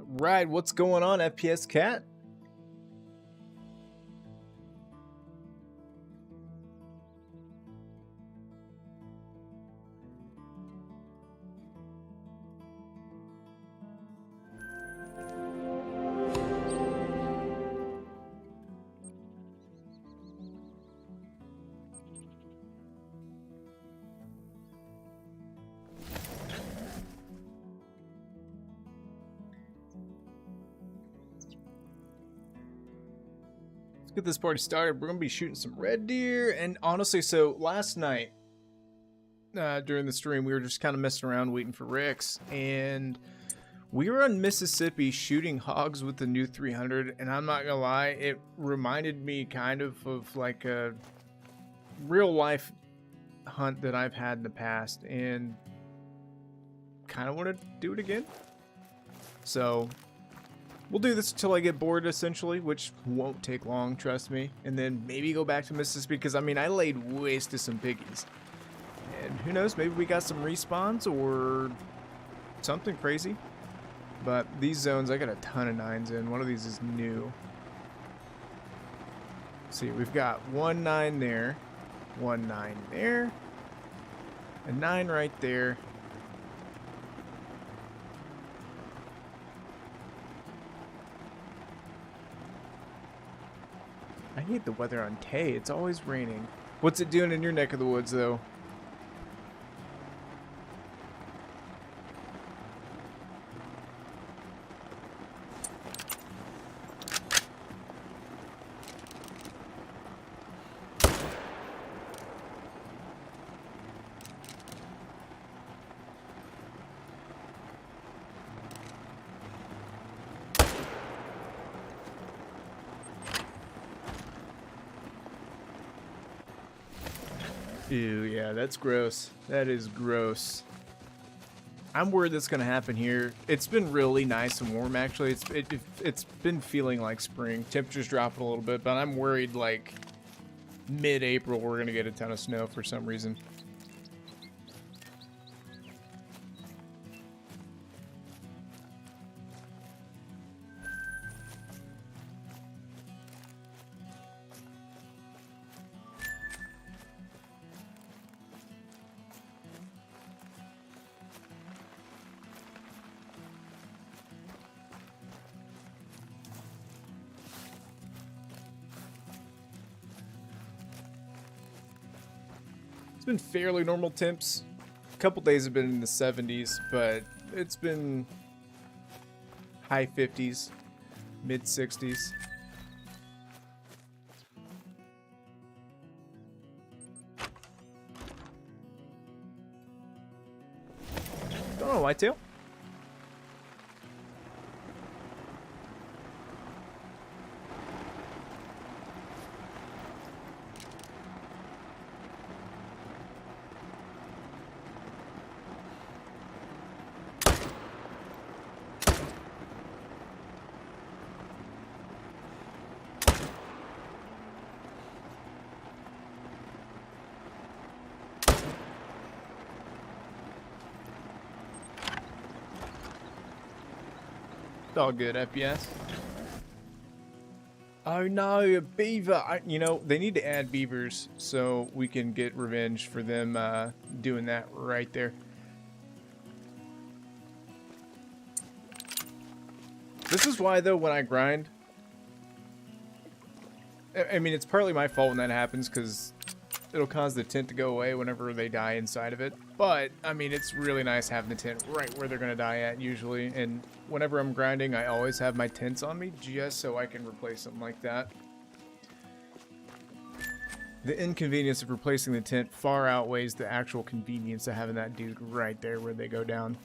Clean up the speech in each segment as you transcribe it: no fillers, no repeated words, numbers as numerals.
Right, what's going on, FPS Cat? Let's get this party started. We're gonna be shooting some red deer, and honestly, so last night during the stream, we were just kind of messing around waiting for Ricks, and we were in Mississippi shooting hogs with the new 300, and I'm not gonna lie, it reminded me kind of like a real life hunt that I've had in the past, and kind of want to do it again. So we'll do this until I get bored, essentially, which won't take long, trust me. And then maybe go back to Mississippi, because, I mean, I laid waste to some piggies. And who knows, maybe we got some respawns or something crazy. But these zones, I got a ton of 9s in. One of these is new. Let's see, we've got 1 9 there, 1 9 there, a 9 right there. I hate the weather on Tay. It's always raining. What's it doing in your neck of the woods, though? Ew, yeah, that's gross. That is gross. I'm worried that's gonna happen here. It's been really nice and warm, actually. It's been feeling like spring. Temperatures dropping a little bit, but I'm worried like mid-April we're gonna get a ton of snow for some reason. It's been fairly normal temps. A couple days have been in the 70s, but it's been high 50s, mid 60s. Going on, Whitetail. It's all good, FPS. Oh no, a beaver! You know, they need to add beavers so we can get revenge for them doing that right there. This is why, though, when I grind, I mean, it's partly my fault when that happens, because it'll cause the tent to go away whenever they die inside of it. But, I mean, it's really nice having the tent right where they're going to die at, usually. And whenever I'm grinding, I always have my tents on me, just so I can replace them like that. The inconvenience of replacing the tent far outweighs the actual convenience of having that dude right there where they go down.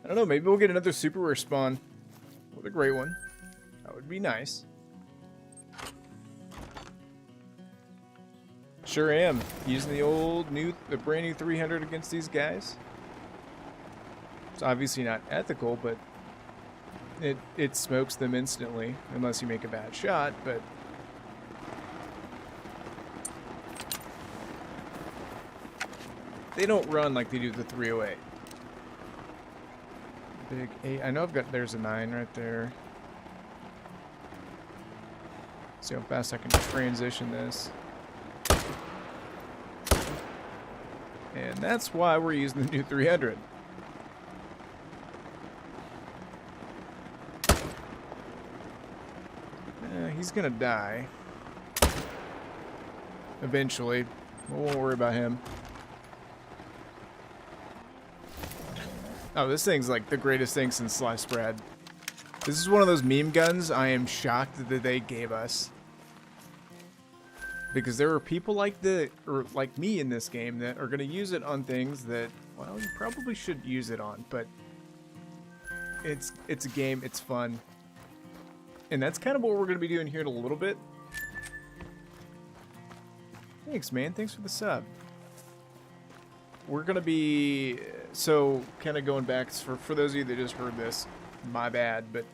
I don't know, maybe we'll get another super rare spawn with a great one. That would be nice. Sure am. Using the brand new 300 against these guys. It's obviously not ethical, but it smokes them instantly, unless you make a bad shot, but they don't run like they do the 308. Big 8. I know there's a 9 right there. See how fast I can transition this. And that's why we're using the new 300. He's gonna die. Eventually. We won't worry about him. Oh, this thing's like the greatest thing since sliced bread. This is one of those meme guns I am shocked that they gave us. Because there are people like like me in this game that are gonna use it on things that, well, you probably should use it on, but it's a game, it's fun. And that's kind of what we're gonna be doing here in a little bit. Thanks, man. Thanks for the sub. We're gonna be, so kind of going back, for those of you that just heard this, my bad, but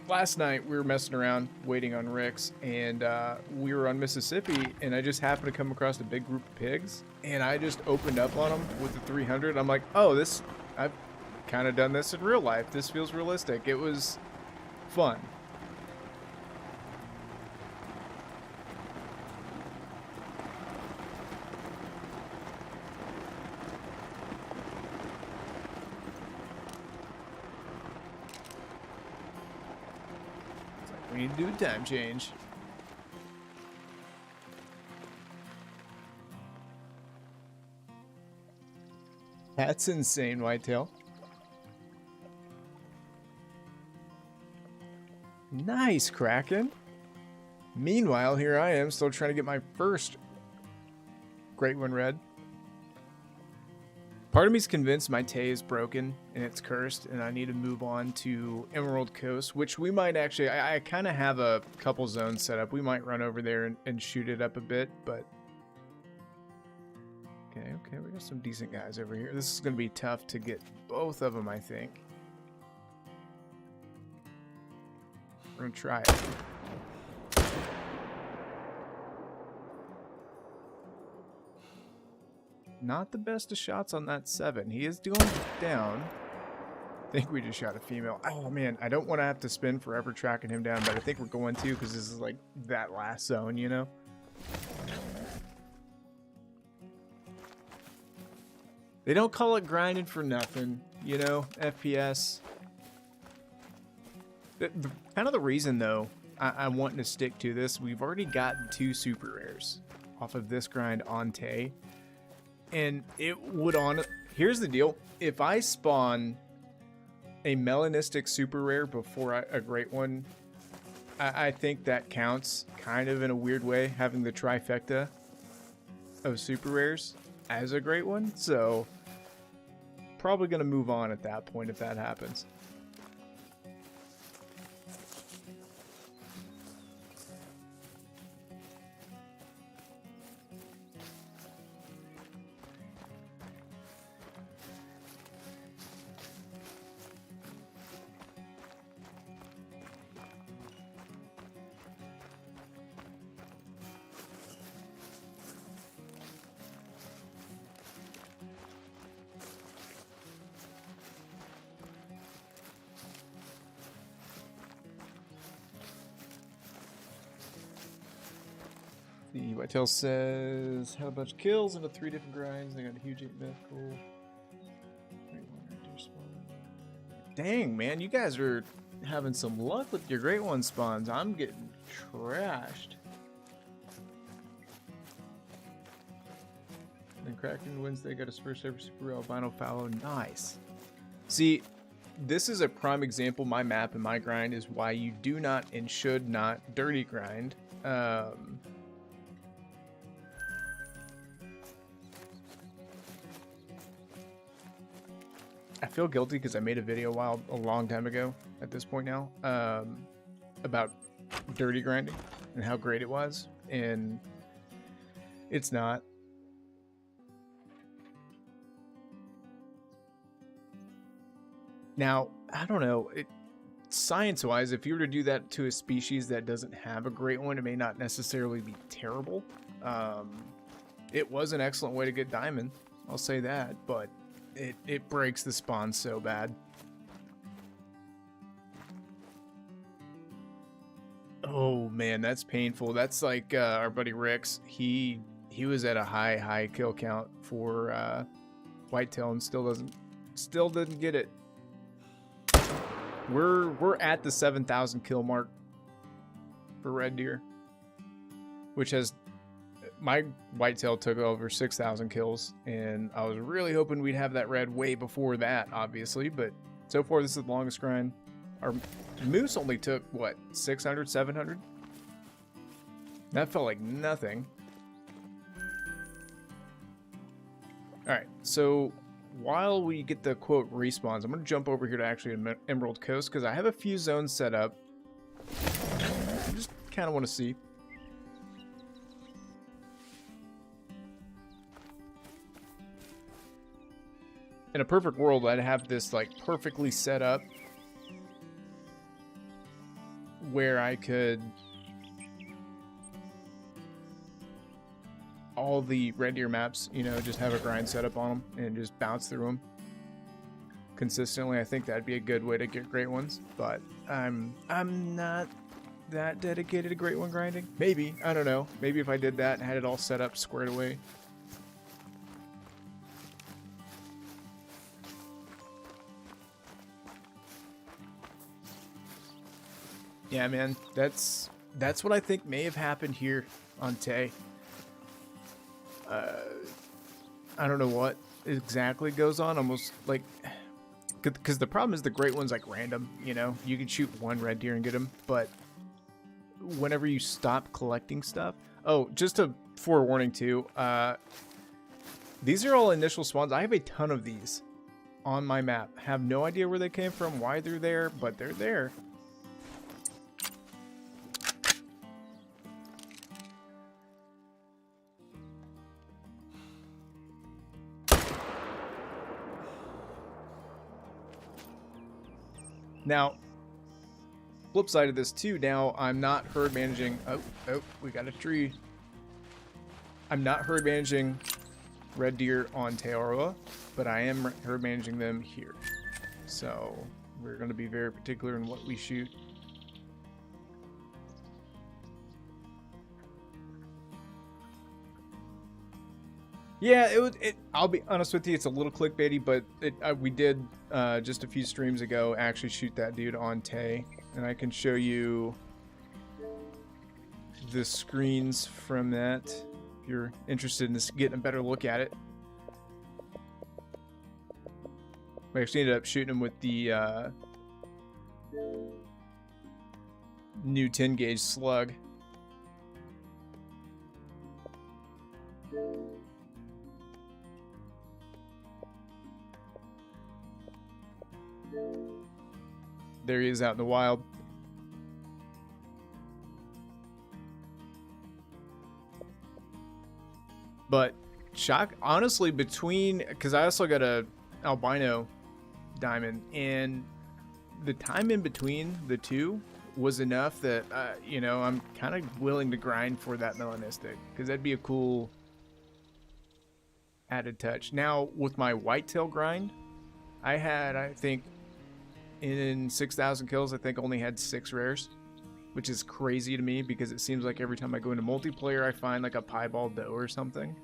last night we were messing around waiting on Rick's, and we were on Mississippi, and I just happened to come across a big group of pigs, and I just opened up on them with the 300. I'm like, oh, I've kind of done this in real life. This feels realistic. It was fun. We need to do a time change. That's insane, Whitetail. Nice, Kraken. Meanwhile, here I am still trying to get my first Great One Red. Part of me's convinced my Tay is broken and it's cursed, and I need to move on to Emerald Coast, which we might actually, I kind of have a couple zones set up. We might run over there and shoot it up a bit, but okay, we got some decent guys over here. This is going to be tough to get both of them, I think. We're going to try it. Not the best of shots on that 7. He is going down. I think we just shot a female. Oh man, I don't want to have to spin forever tracking him down, but I think we're going to, because this is like that last zone, you know? They don't call it grinding for nothing, you know, FPS. Kind of the reason, though, I'm wanting to stick to this, we've already gotten 2 super rares off of this grind on Tay. And it would here's the deal. If I spawn a melanistic super rare before a great one, I think that counts kind of in a weird way, having the trifecta of super rares as a great one. So probably going to move on at that point if that happens. The Whitetail says, had a bunch of kills into 3 different grinds. They got a huge 8 myth. Cool. Dang, man, you guys are having some luck with your Great One spawns. I'm getting trashed. And Kraken Wednesday got his first ever super albino fallow. Nice. See, this is a prime example. My map and my grind is why you do not and should not dirty grind. I feel guilty because I made a video a long time ago at this point now about dirty grinding and how great it was, and it's not. Now, I don't know, science-wise, if you were to do that to a species that doesn't have a great one, it may not necessarily be terrible. It was an excellent way to get diamond. I'll say that, but it breaks the spawn so bad. Oh man, that's painful. That's like our buddy Rick's. He was at a high kill count for whitetail and still didn't get it. We're at the 7,000 kill mark for red deer, which has my whitetail took over 6,000 kills, and I was really hoping we'd have that red way before that, obviously, but so far this is the longest grind. Our moose only took, what, 600, 700? That felt like nothing. Alright, so while we get the, quote, respawns, I'm going to jump over here to actually Emerald Coast, because I have a few zones set up. I just kind of want to see. In a perfect world, I'd have this, like, perfectly set up where I could all the red deer maps, you know, just have a grind set up on them and just bounce through them consistently. I think that'd be a good way to get great ones, but I'm not that dedicated to great one grinding. Maybe, I don't know. Maybe if I did that and had it all set up squared away. Yeah, man, that's what I think may have happened here on Tay. I don't know what exactly goes on. Almost like, because the problem is the great one's like random. You know, you can shoot one red deer and get him, but whenever you stop collecting stuff. Oh, just a forewarning too. These are all initial spawns. I have a ton of these on my map. Have no idea where they came from, why they're there, but they're there. Now, flip side of this too, now I'm not herd managing. Oh, we got a tree. I'm not herd managing red deer on Teoroa, but I am herd managing them here. So we're going to be very particular in what we shoot. Yeah, I'll be honest with you, it's a little clickbaity, but we did just a few streams ago actually shoot that dude on Tay, and I can show you the screens from that if you're interested in this, getting a better look at it. We actually ended up shooting him with the new 10 gauge slug. There he is out in the wild. But shock, honestly, because I also got a albino diamond, and the time in between the two was enough that you know, I'm kind of willing to grind for that melanistic, because that'd be a cool added touch. Now with my whitetail grind, I think in 6,000 kills, I think only had 6 rares, which is crazy to me because it seems like every time I go into multiplayer, I find like a piebald doe or something.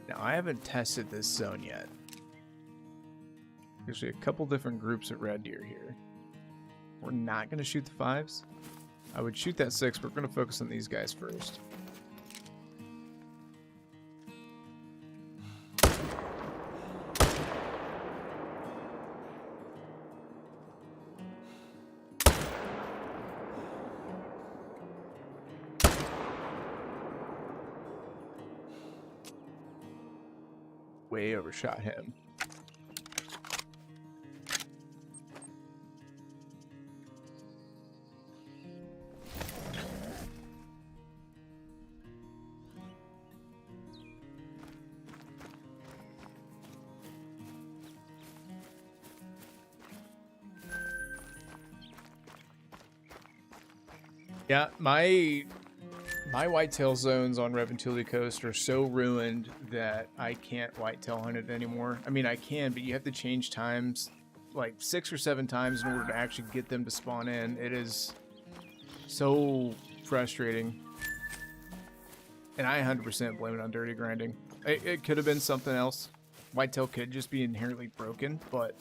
Now, I haven't tested this zone yet. There's a couple different groups of red deer here. We're not going to shoot the 5s. I would shoot that 6, but we're going to focus on these guys first. way overshot him. Yeah, my whitetail zones on Reventuli Coast are so ruined that I can't whitetail hunt it anymore. I mean, I can, but you have to change times like 6 or 7 times in order to actually get them to spawn in. It is so frustrating. And I 100% blame it on dirty grinding. It could have been something else. Whitetail could just be inherently broken, but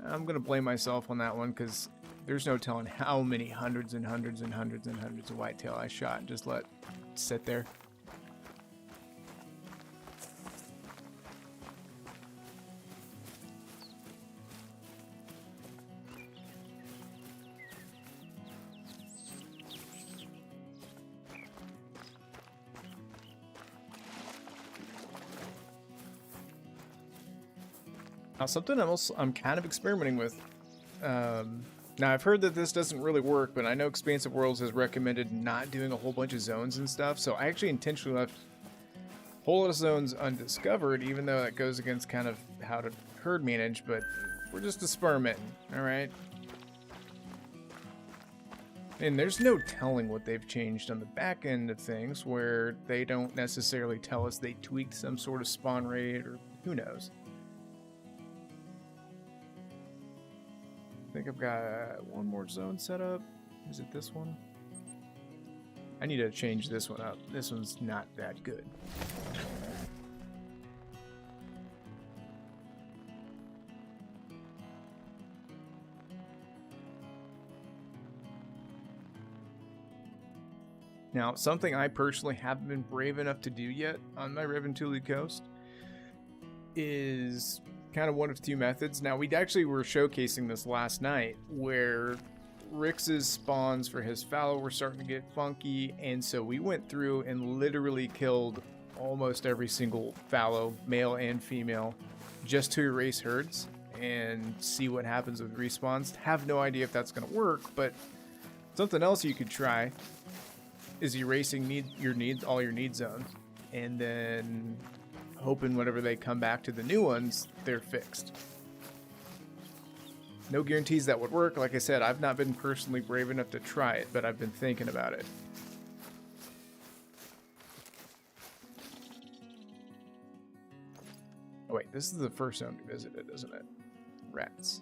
I'm going to blame myself on that one because there's no telling how many hundreds and hundreds and hundreds and hundreds of whitetail I shot and just let sit there. Now, something else I'm kind of experimenting with. Now, I've heard that this doesn't really work, but I know Expansive Worlds has recommended not doing a whole bunch of zones and stuff, so I actually intentionally left a whole lot of zones undiscovered, even though that goes against kind of how to herd manage, but we're just experimenting, alright? And there's no telling what they've changed on the back end of things, where they don't necessarily tell us they tweaked some sort of spawn rate, or who knows. I think I've got one more zone set up. Is it this one? I need to change this one up. This one's not that good. Now, something I personally haven't been brave enough to do yet on my Reventuli Coast is kind of one of two methods. Now, we actually were showcasing this last night where Rix's spawns for his fallow were starting to get funky, and so we went through and literally killed almost every single fallow, male and female, just to erase herds and see what happens with respawns. Have no idea if that's going to work, but something else you could try is erasing all your need zones, and then hoping whenever they come back to the new ones, they're fixed. No guarantees that would work. Like I said, I've not been personally brave enough to try it, but I've been thinking about it. Oh wait, this is the first zone we visited, isn't it? Rats.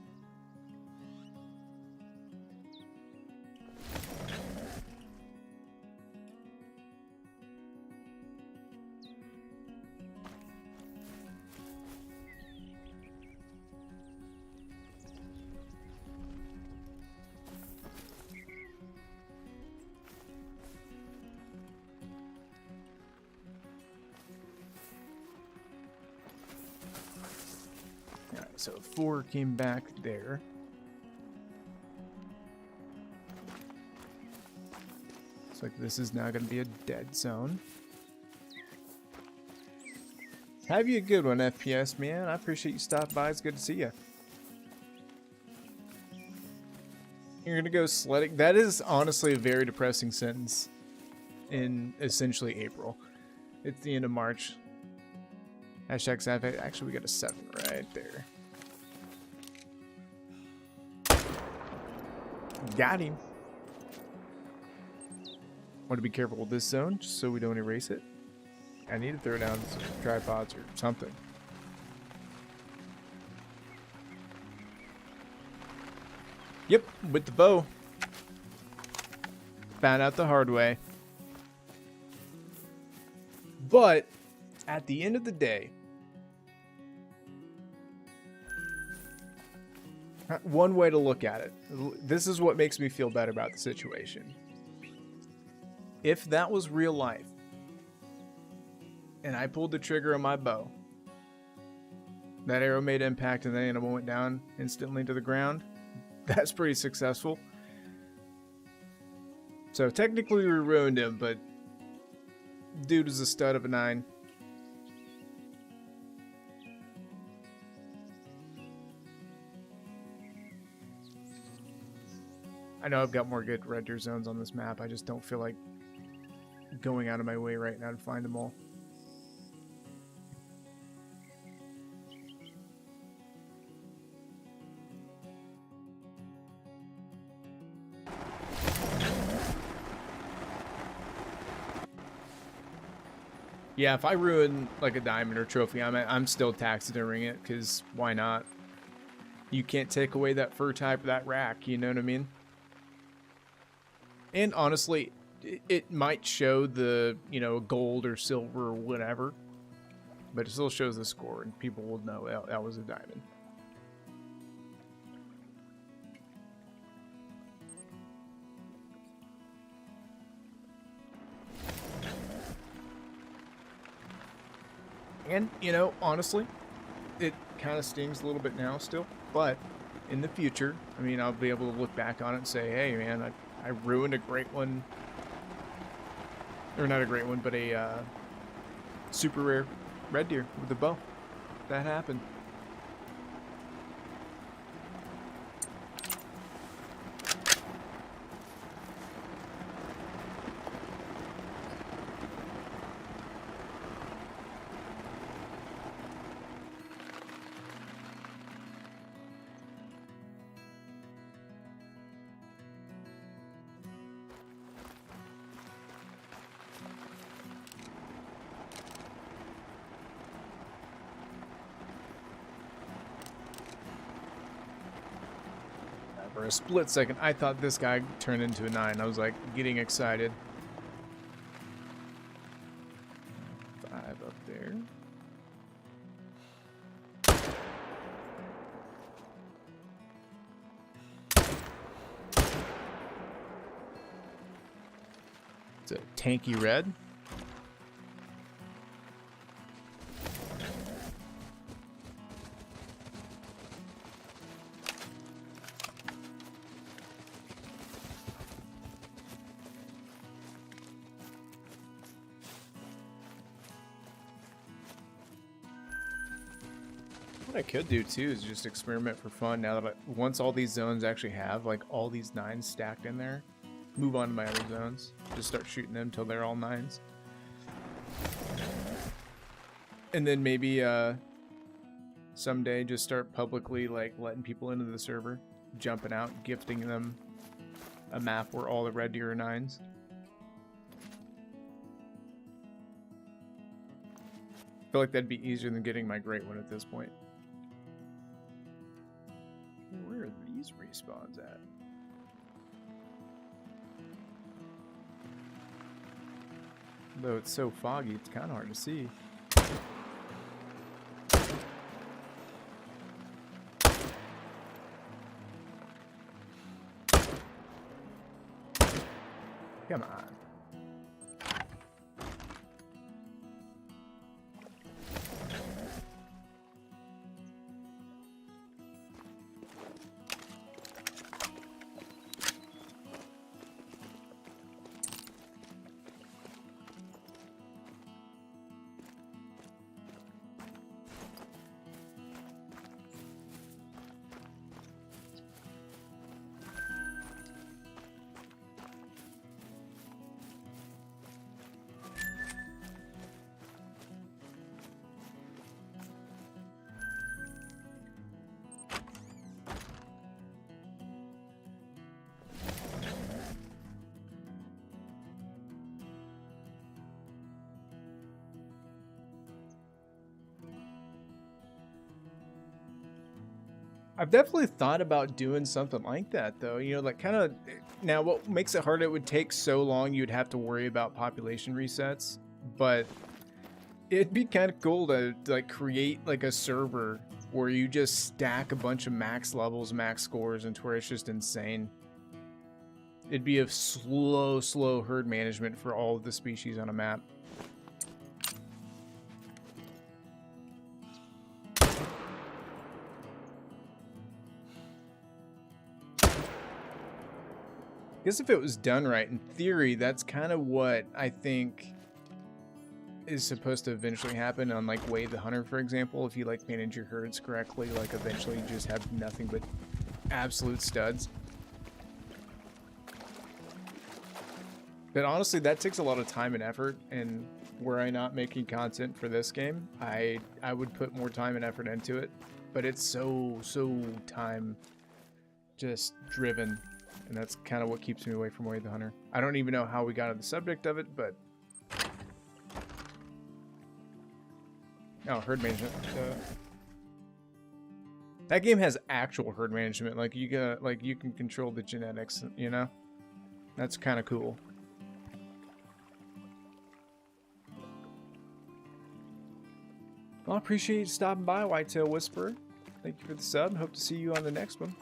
So 4 came back there. Looks like this is now going to be a dead zone. Have you a good one, FPS, man. I appreciate you stopping by. It's good to see you. You're going to go sledding. That is honestly a very depressing sentence in essentially April. It's the end of March. Hashtag sad. Actually, we got a 7 right there. Got him. Want to be careful with this zone, just so we don't erase it. I need to throw down some tripods or something. Yep, with the bow. Found out the hard way. But at the end of the day, one way to look at it, this is what makes me feel better about the situation. If that was real life, and I pulled the trigger on my bow, that arrow made impact and the animal went down instantly to the ground, that's pretty successful. So technically we ruined him, but dude is a stud of a 9. I know I've got more good red deer zones on this map. I just don't feel like going out of my way right now to find them all. Yeah, if I ruin like a diamond or trophy, I'm still taxidermying it, because why not? You can't take away that fur type, that rack, you know what I mean? And honestly, it might show the, you know, gold or silver or whatever, but it still shows the score, and people will know that was a diamond. And, you know, honestly, it kind of stings a little bit now still, but in the future, I mean, I'll be able to look back on it and say, hey, man, I ruined a great one. Or not a great one, but a super rare red deer with a bow. That happened. For a split second, I thought this guy turned into a 9. I was like getting excited. 5 up there. It's a tanky red. What I could do too is just experiment for fun now that once all these zones actually have like all these 9s stacked in there, move on to my other zones. Just start shooting them until they're all 9s. And then maybe someday just start publicly like letting people into the server, jumping out, gifting them a map where all the red deer are 9s. I feel like that'd be easier than getting my great one at this point. Where are these respawns at? Though it's so foggy, it's kind of hard to see. Come on. I've definitely thought about doing something like that, though. You know, like kind of. Now, what makes it hard? It would take so long. You'd have to worry about population resets, but it'd be kind of cool to like create like a server where you just stack a bunch of max levels, max scores, into where it's just insane. It'd be a slow herd management for all of the species on a map. I guess if it was done right, in theory, that's kind of what I think is supposed to eventually happen on like Wave the Hunter, for example. If you like manage your herds correctly, like eventually you just have nothing but absolute studs. But honestly, that takes a lot of time and effort, and were I not making content for this game, I would put more time and effort into it. But it's so time just driven, and that's kind of what keeps me away from Way of the Hunter. I don't even know how we got on the subject of it, but oh, herd management. That game has actual herd management. Like you can control the genetics, you know? That's kind of cool. Well, I appreciate you stopping by, Whitetail Whisperer. Thank you for the sub. Hope to see you on the next one.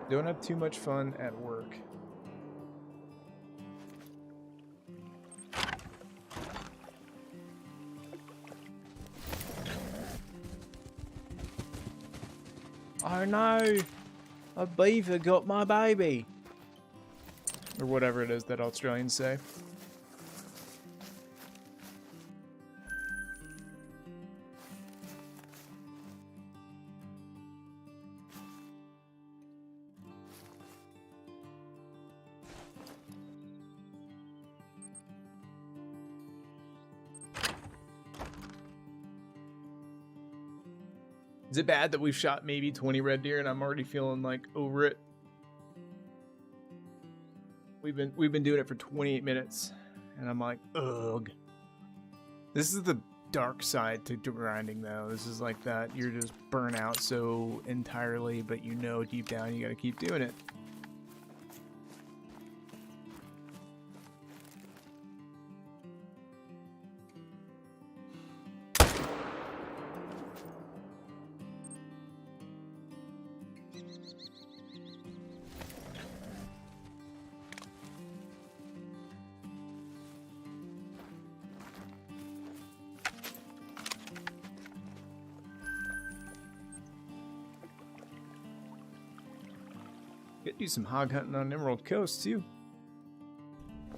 Don't have too much fun at work. Oh no! A beaver got my baby! Or whatever it is that Australians say. Is it bad that we've shot maybe 20 red deer and I'm already feeling like over it? We've been doing it for 28 minutes and I'm like, ugh. This is the dark side to grinding though. This is like that you're just burnt out so entirely, but you know deep down you gotta keep doing it. Get do some hog hunting on Emerald Coast too.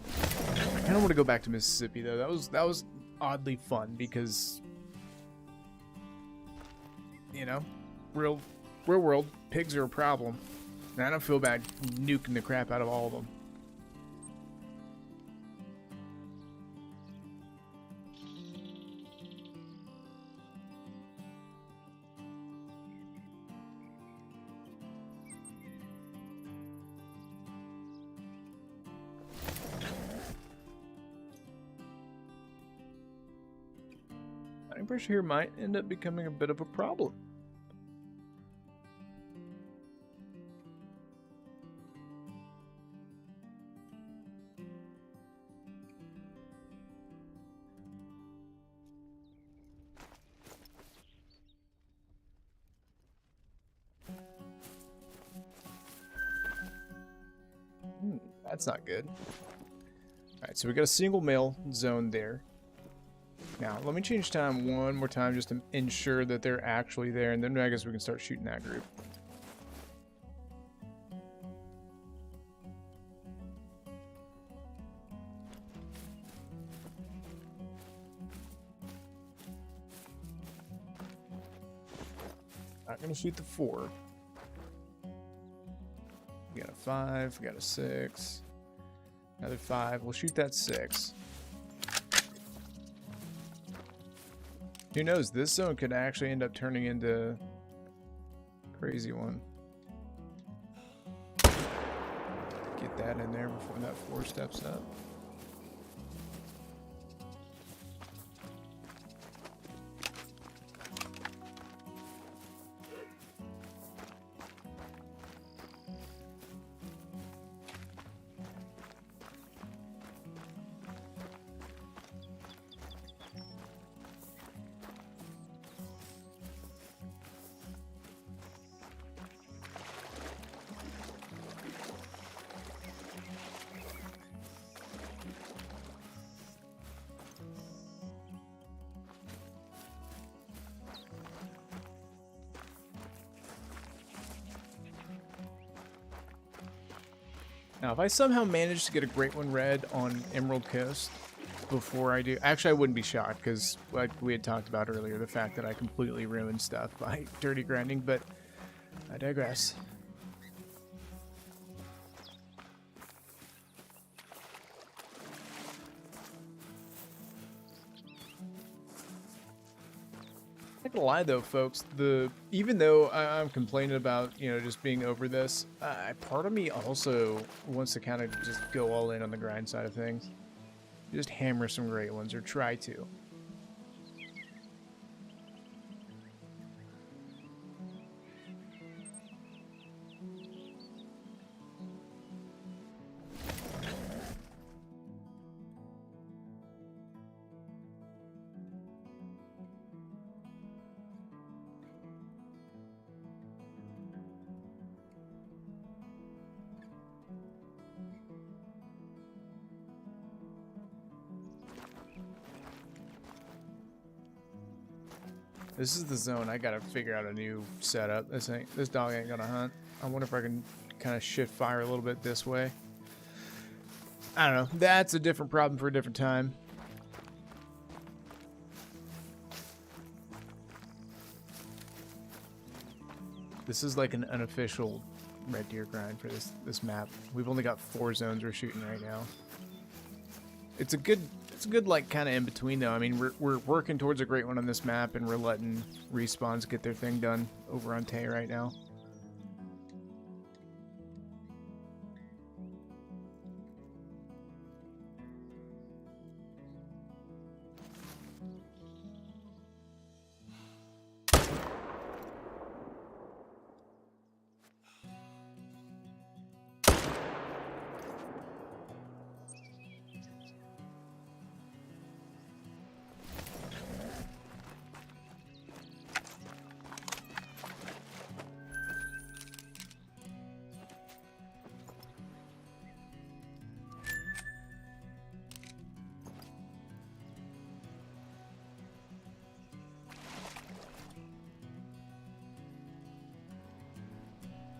I kind of want to go back to Mississippi though. That was oddly fun because, you know, real world pigs are a problem, and I don't feel bad nuking the crap out of all of them. Pressure here might end up becoming a bit of a problem. That's not good. Alright, so we got a single male zone there. Now, let me change time one more time just to ensure that they're actually there, and then I guess we can start shooting that group. Not gonna shoot the 4. We got a 5, we got a 6, another 5. We'll shoot that 6. Who knows? This zone could actually end up turning into a crazy one. Get that in there before that 4 steps up. Now, if I somehow manage to get a Great One Red on Emerald Coast, before I do. Actually, I wouldn't be shocked because, like we had talked about earlier, the fact that I completely ruined stuff by dirty grinding, but I digress. Not gonna lie though, folks, even though I'm complaining about, you know, just being over this, part of me also wants to kind of just go all in on the grind side of things. Just hammer some great ones, or try to. This is the zone. I gotta figure out a new setup. This dog ain't gonna hunt. I wonder if I can kind of shift fire a little bit this way. I don't know. That's a different problem for a different time. This is like an unofficial red deer grind for this map. We've only got 4 zones we're shooting right now. It's a good like kind of in between though. I mean, we're working towards a great one on this map, and we're letting respawns get their thing done over on Tay right now.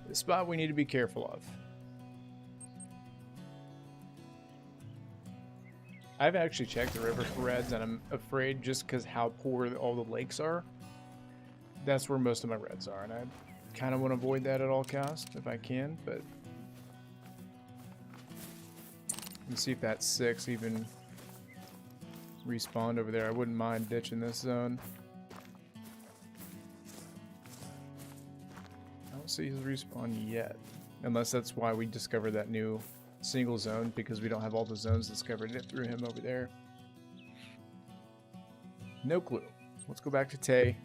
The spot we need to be careful of. I've actually checked the river for reds, and I'm afraid just because how poor all the lakes are, that's where most of my reds are, and I kind of want to avoid that at all costs if I can, but let's see if that 6 even respawned over there. I wouldn't mind ditching this zone. I don't see his respawn yet, unless that's why we discovered that new single zone, because we don't have all the zones discovered. It threw him over there. No clue. Let's go back to Tay.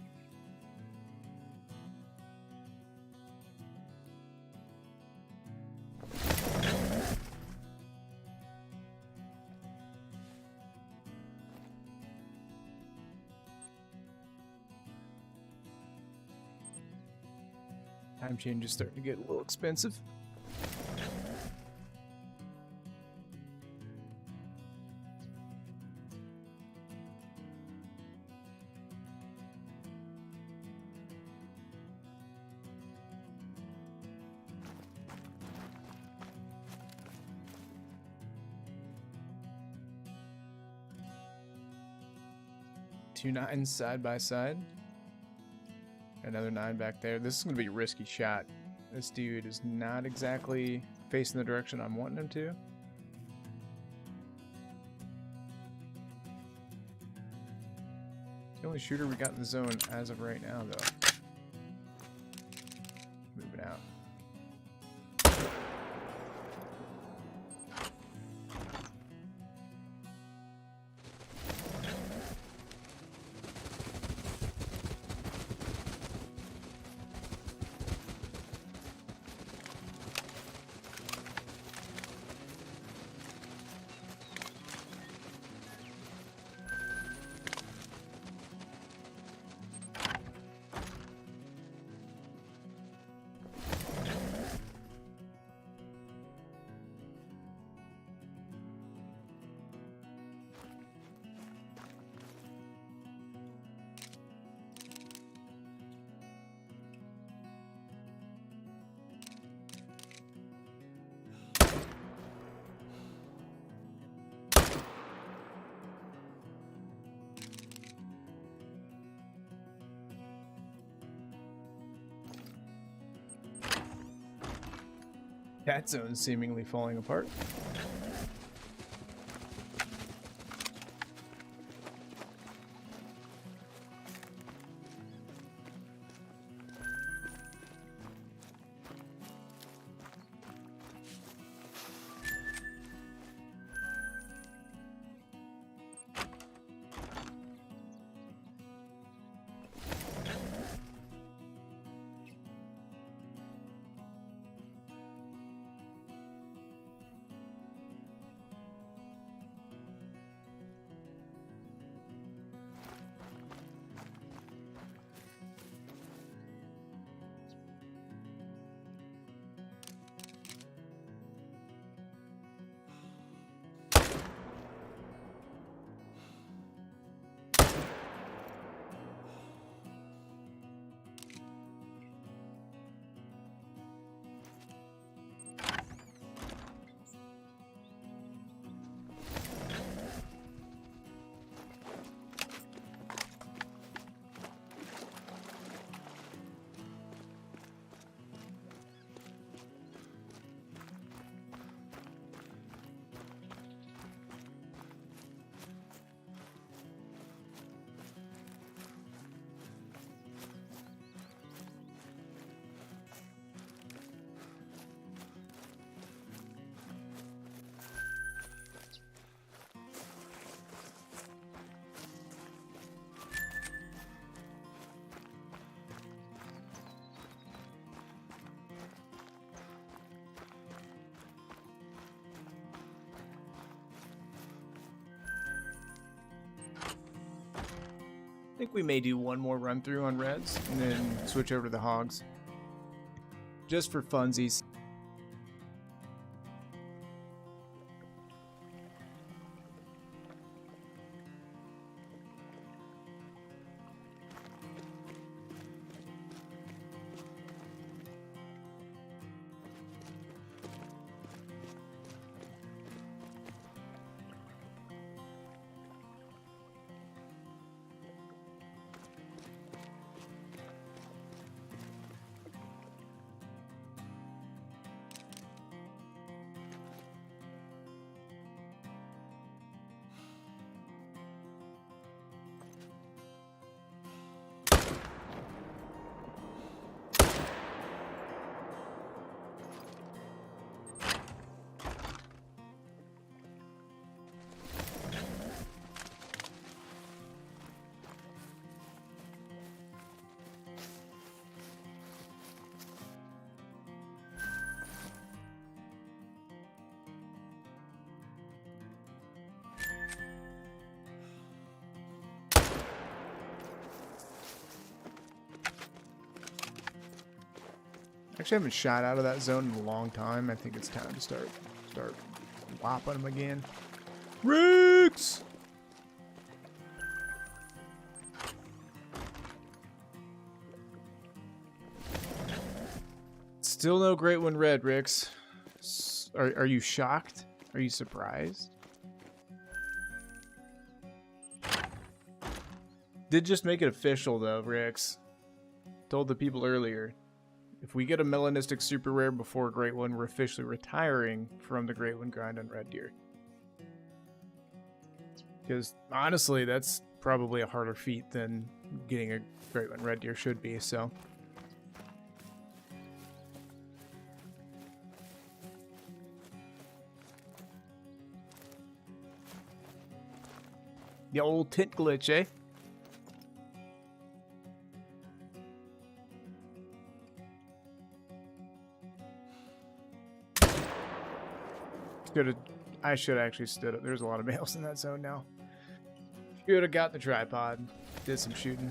Time change is starting to get a little expensive. Two 9s side by side. Another 9 back there. This is going to be a risky shot. This dude is not exactly facing the direction I'm wanting him to. The only shooter we got in the zone as of right now, though. Moving out. That zone's seemingly falling apart. I think we may do one more run through on reds and then switch over to the hogs. Just for funsies. Actually, I haven't shot out of that zone in a long time. I think it's time to start whopping them again. Ricks! Still no Great One Red, Ricks. Are you shocked? Are you surprised? Did just make it official though, Ricks. Told the people earlier. If we get a Melanistic Super Rare before Great One, we're officially retiring from the Great One grind on Red Deer. Because, honestly, that's probably a harder feat than getting a Great One Red Deer should be, so... The old tint glitch, eh? I should have actually stood up. There's a lot of males in that zone now. Should have got the tripod. Did some shooting.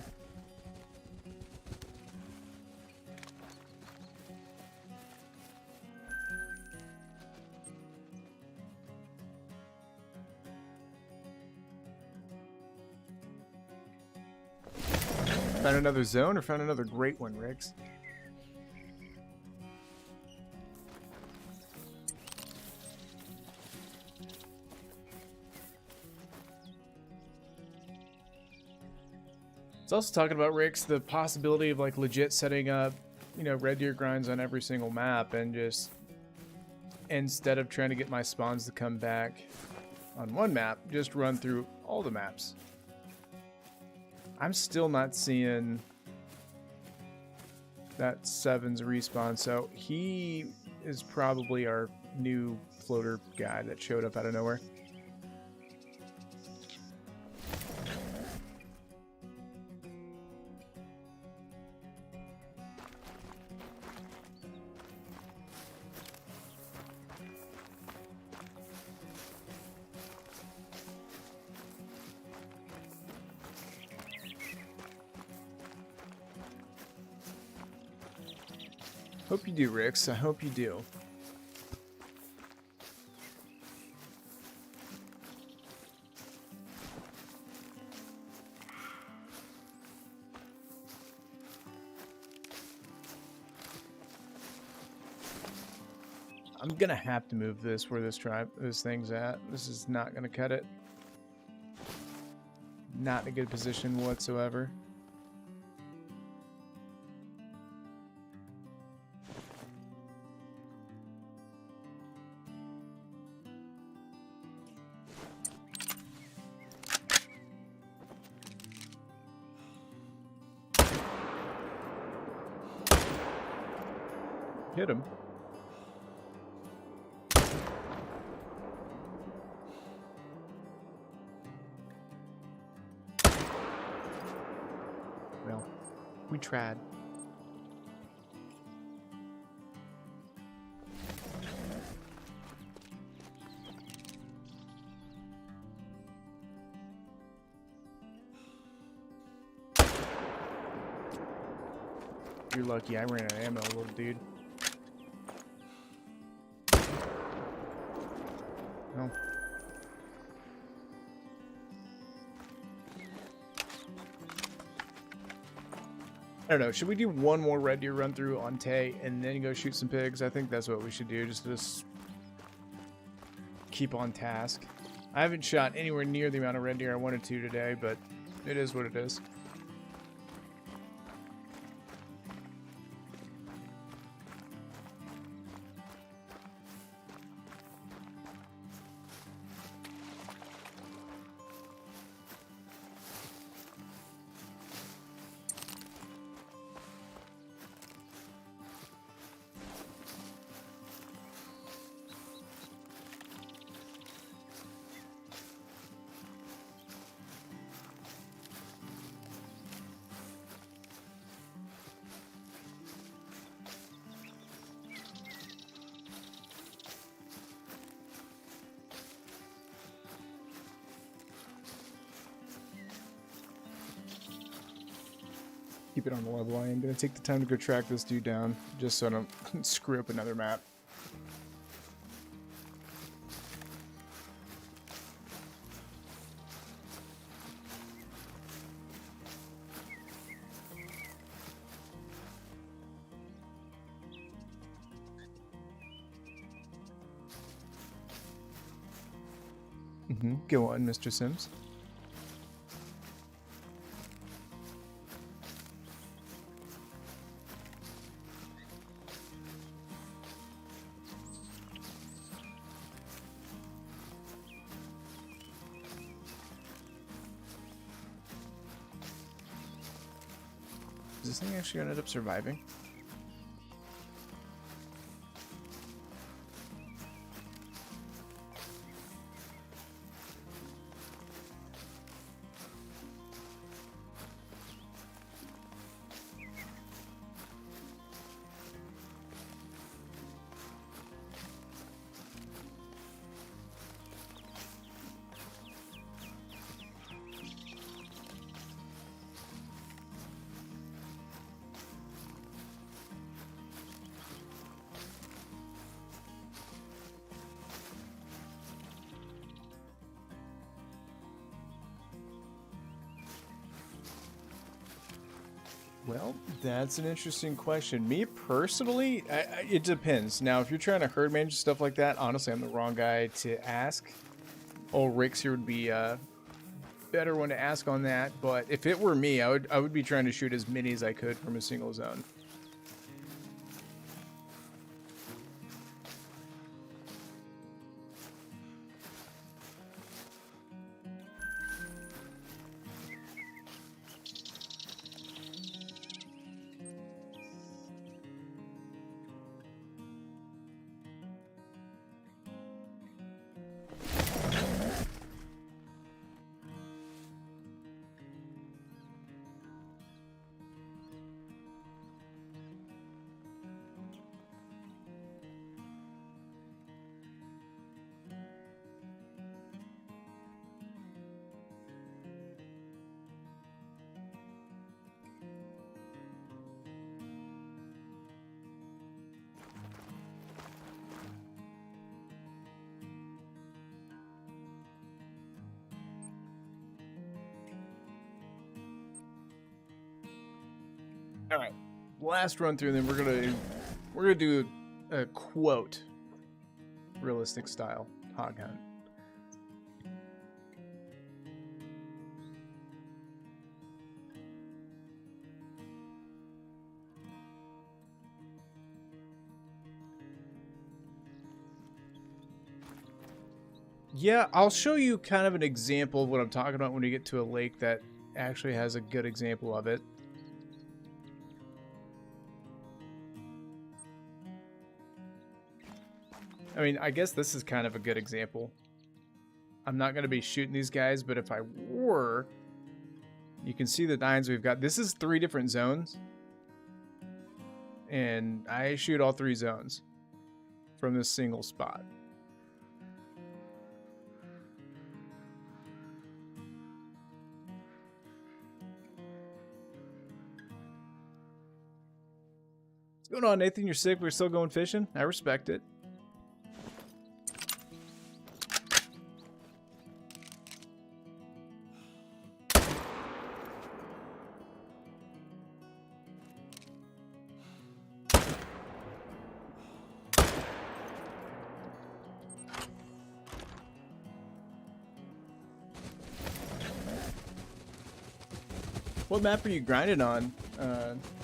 Found another zone or found another Great One, Riggs? It's also talking about, Ricks, the possibility of like legit setting up, you know, Red Deer grinds on every single map and just instead of trying to get my spawns to come back on one map, just run through all the maps. I'm still not seeing that Seven's respawn, so he is probably our new floater guy that showed up out of nowhere. Hope you do, Rix. I hope you do. I'm gonna have to move this where this thing's at. This is not gonna cut it. Not in a good position whatsoever. Hit him. Well, we tried. You're lucky I ran out of ammo, little dude. No. I don't know. Should we do one more red deer run through on Tay and then go shoot some pigs? I think that's what we should do. Just keep on task. I haven't shot anywhere near the amount of red deer I wanted to today, but it is what it is. Keep it on the level. I am going to take the time to go track this dude down, just so I don't screw up another map. Go on, Mr. Sims. Is this thing actually ended up surviving? Well, that's an interesting question. Me personally, it depends. Now, if you're trying to herd manage stuff like that, honestly, I'm the wrong guy to ask. Old Rix here would be a better one to ask on that. But if it were me, I would be trying to shoot as many as I could from a single zone. All right, last run through, then we're gonna do a quote realistic style hog hunt. Yeah, I'll show you kind of an example of what I'm talking about when we get to a lake that actually has a good example of it. I mean, I guess this is kind of a good example. I'm not going to be shooting these guys, but if I were, you can see the nines we've got. This is 3 different zones. And I shoot all 3 zones from this single spot. What's going on, Nathan? You're sick? We're still going fishing? I respect it. What map are you grinding on,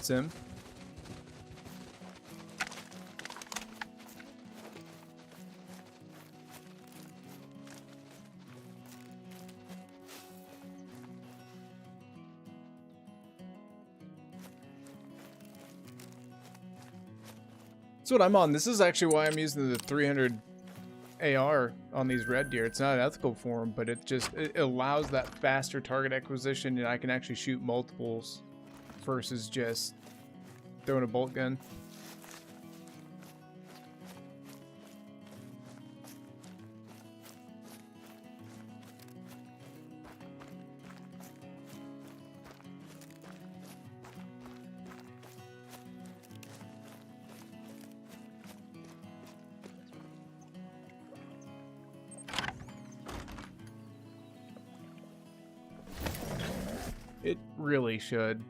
Sim? That's what I'm on. This is actually why I'm using the 300 AR on these red deer. It's not ethical for them, but it allows that faster target acquisition, and I can actually shoot multiples versus just throwing a bolt gun. It really should.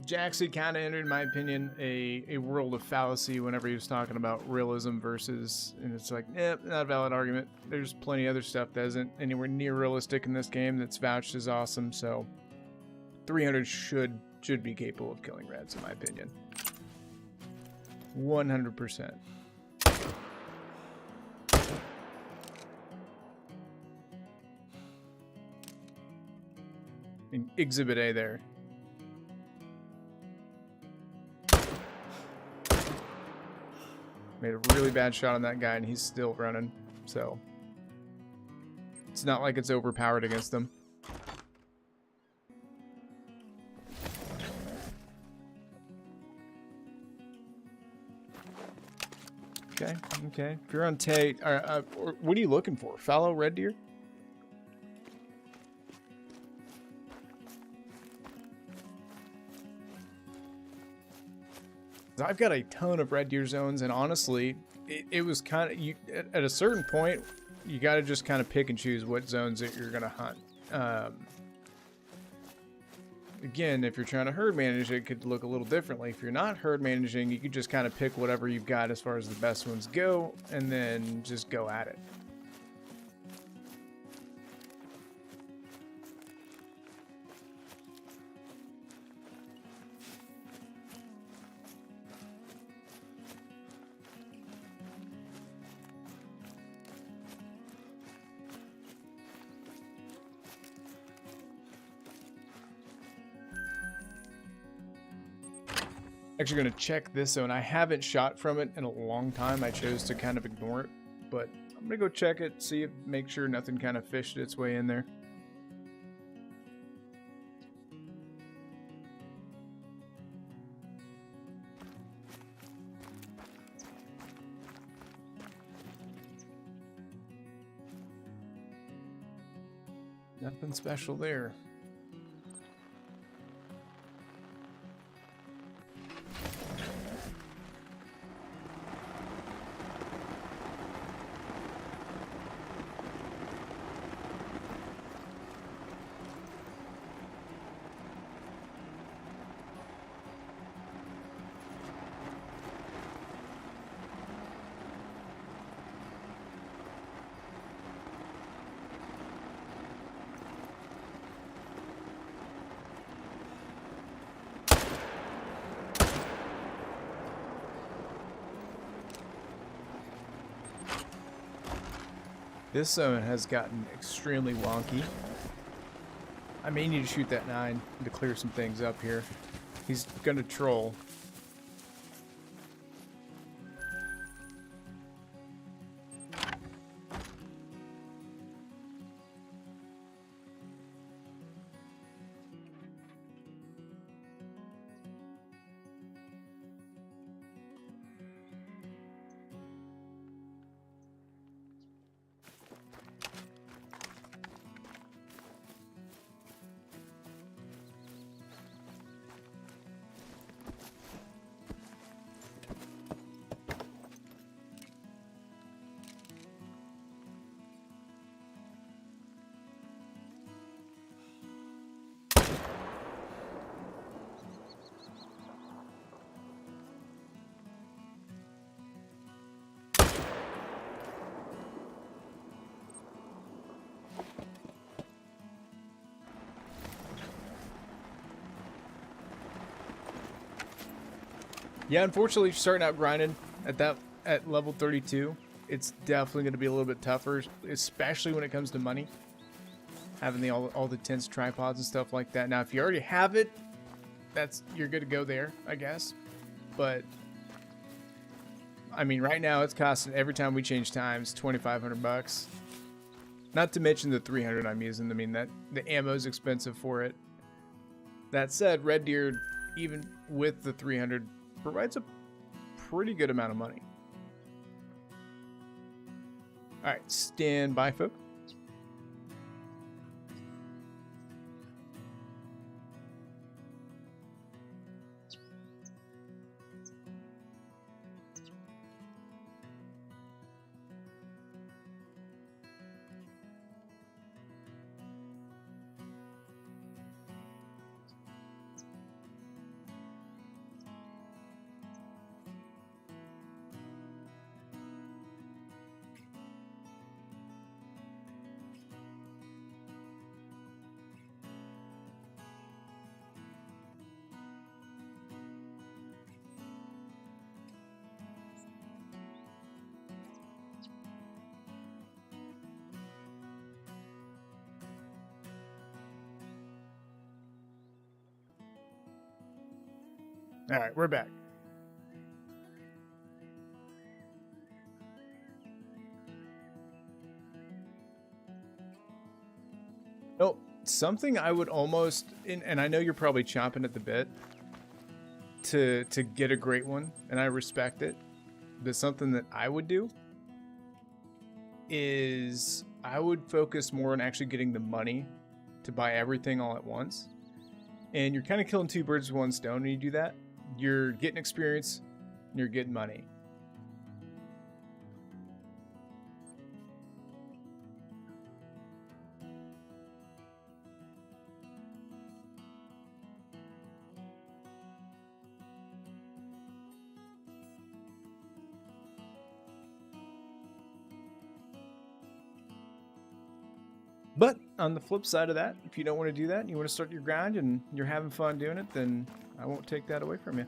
Jaxie kind of entered, in my opinion, a world of fallacy whenever he was talking about realism versus, and it's like, not a valid argument. There's plenty of other stuff that isn't anywhere near realistic in this game that's vouched as awesome, so 300 should be capable of killing reds, in my opinion. 100%. Exhibit A there. Made a really bad shot on that guy, and he's still running. So it's not like it's overpowered against them. Okay, okay. If you're on Tate, what are you looking for? Fallow red deer? I've got a ton of red deer zones, and honestly, it was kind of, at a certain point, you got to just kind of pick and choose what zones that you're going to hunt. Again, if you're trying to herd manage, it could look a little differently. If you're not herd managing, you could just kind of pick whatever you've got as far as the best ones go, and then just go at it. Actually going to check this zone. I haven't shot from it in a long time. I chose to kind of ignore it, but I'm going to go check it, see if, make sure nothing kind of fished its way in there. Nothing special there. This zone has gotten extremely wonky. I may need to shoot that 9 to clear some things up here. He's gonna troll. Yeah, unfortunately, starting out grinding at level 32, it's definitely going to be a little bit tougher, especially when it comes to money. Having all the tents, tripods, and stuff like that. Now, if you already have it, you're good to go there, I guess. But I mean, right now it's costing every time we change times $2,500. Not to mention the 300 I'm using. I mean that the ammo is expensive for it. That said, Red Deer, even with the 300, provides a pretty good amount of money. All right, stand by, folks. All right, we're back. Oh, something I would almost, and I know you're probably chomping at the bit to get a great one, and I respect it, but something that I would do is I would focus more on actually getting the money to buy everything all at once. And you're kind of killing two birds with one stone when you do that. You're getting experience, and you're getting money. But on the flip side of that, if you don't want to do that and you want to start your grind and you're having fun doing it, then I won't take that away from you.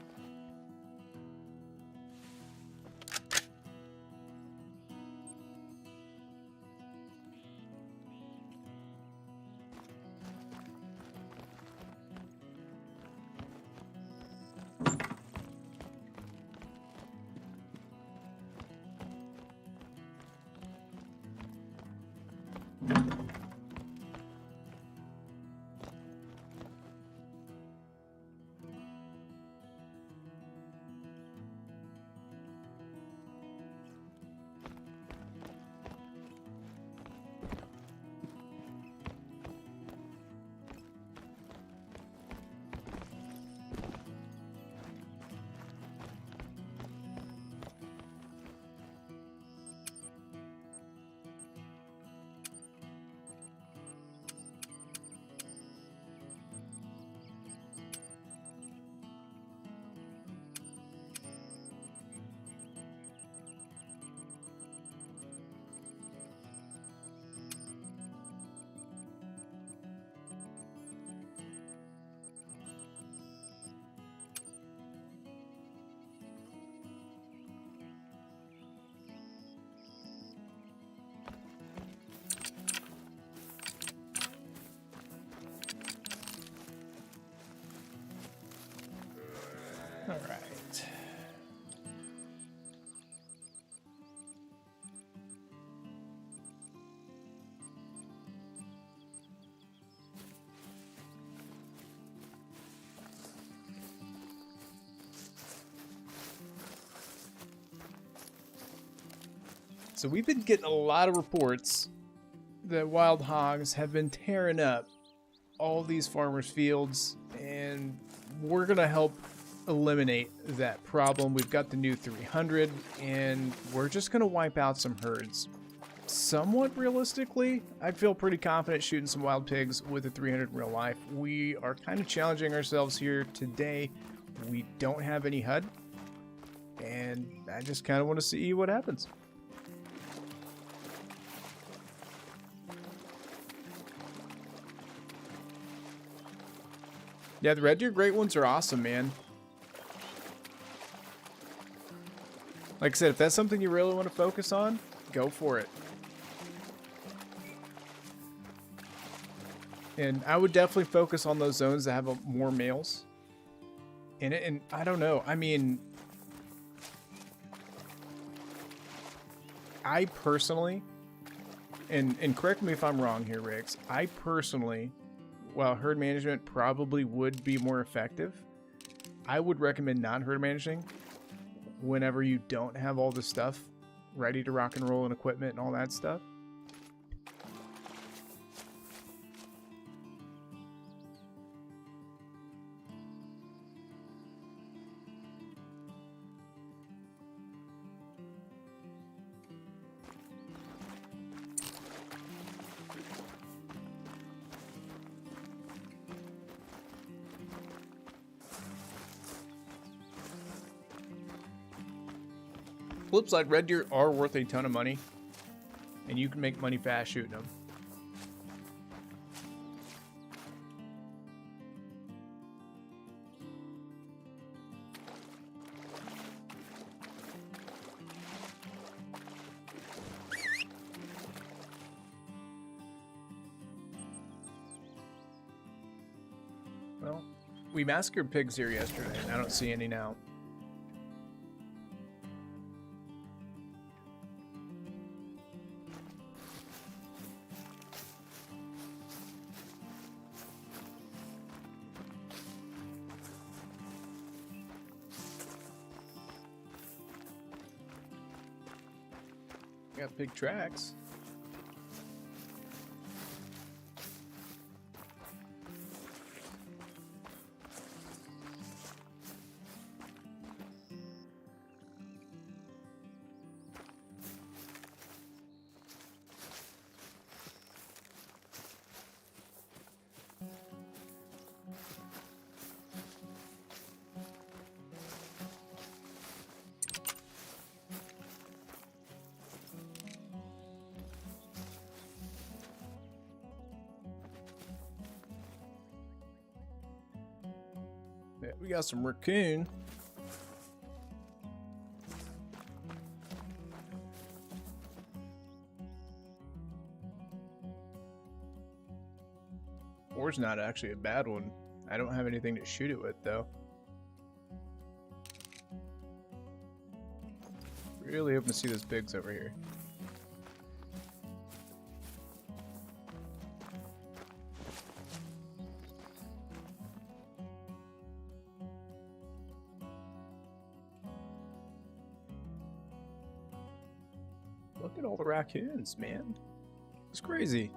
So we've been getting a lot of reports that wild hogs have been tearing up all these farmers' fields, and we're gonna help eliminate that problem. We've got the new 300, and we're just gonna wipe out some herds. Somewhat realistically, I feel pretty confident shooting some wild pigs with a 300 in real life. We are kind of challenging ourselves here today. We don't have any HUD, and I just kind of want to see what happens. Yeah, the Red Deer Great Ones are awesome, man. Like I said, if that's something you really want to focus on, go for it. And I would definitely focus on those zones that have more males in it. And I don't know. I mean, I personally, and correct me if I'm wrong here, Riggs, I personally, while herd management probably would be more effective, I would recommend not herd managing whenever you don't have all the stuff ready to rock and roll and equipment and all that stuff. Flip side, red deer are worth a ton of money, and you can make money fast shooting them. Well, we massacred pigs here yesterday, and I don't see any now. Got big tracks. Yeah, we got some raccoon. Ore's not actually a bad one. I don't have anything to shoot it with, though. Really hoping to see those pigs over here. Look at all the raccoons, man. It's crazy.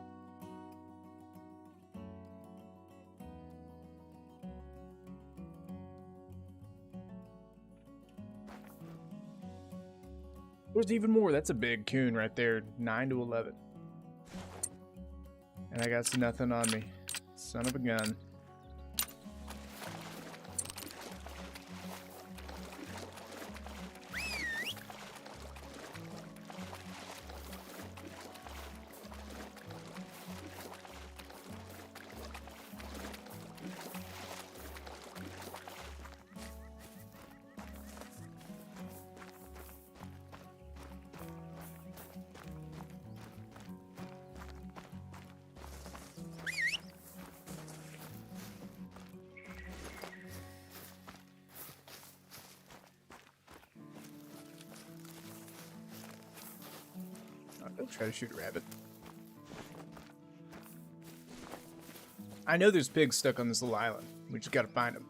There's even more. That's a big coon right there. 9 to 11. And I got nothing on me. Son of a gun. I'll try to shoot a rabbit. I know there's pigs stuck on this little island. We just gotta find them.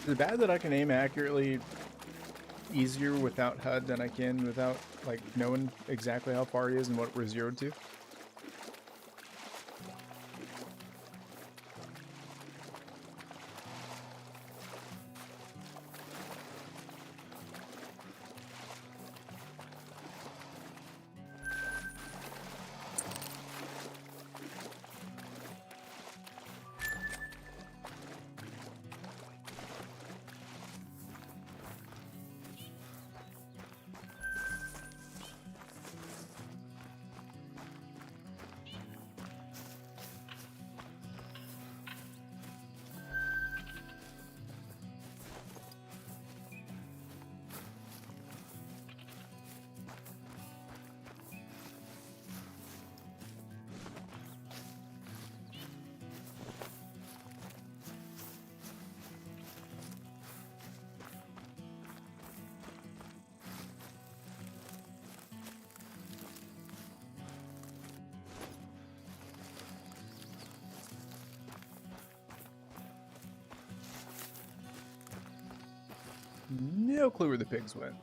Is it bad that I can aim accurately easier without HUD than I can without, like, knowing exactly how far he is and what we're zeroed to? No clue where the pigs went.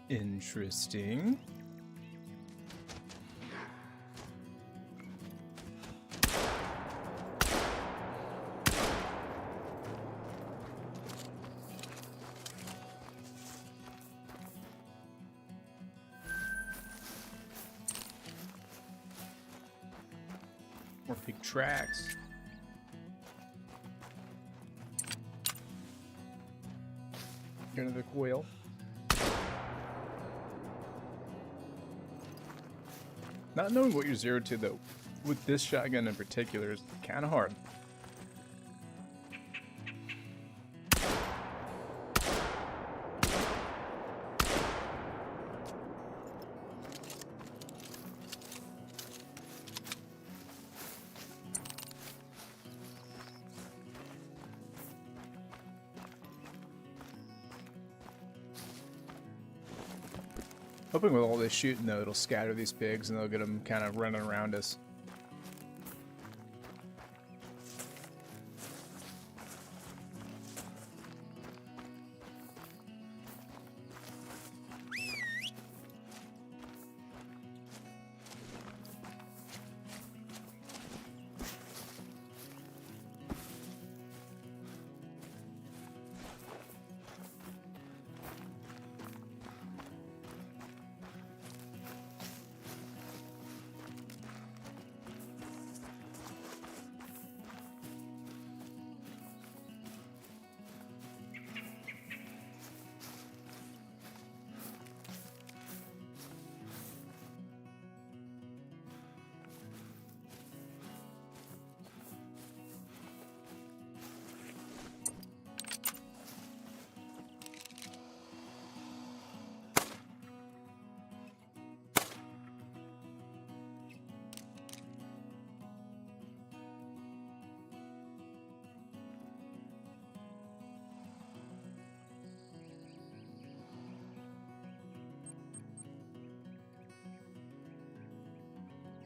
Interesting. More pig tracks. Get another quail. Not knowing what you're zeroed to, though, with this shotgun in particular, is kind of hard. Hoping with all this shooting, though, it'll scatter these pigs and they'll get them kind of running around us.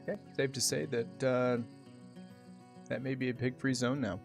Okay, safe to say that that may be a pig-free zone now.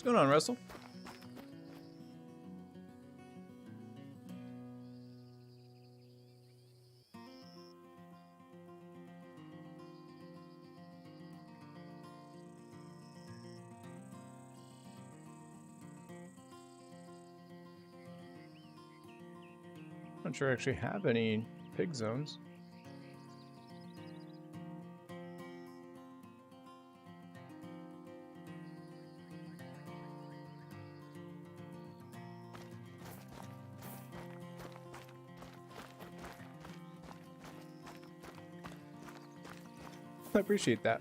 What's going on, Russell? not sure I actually have any pig zones. I appreciate that.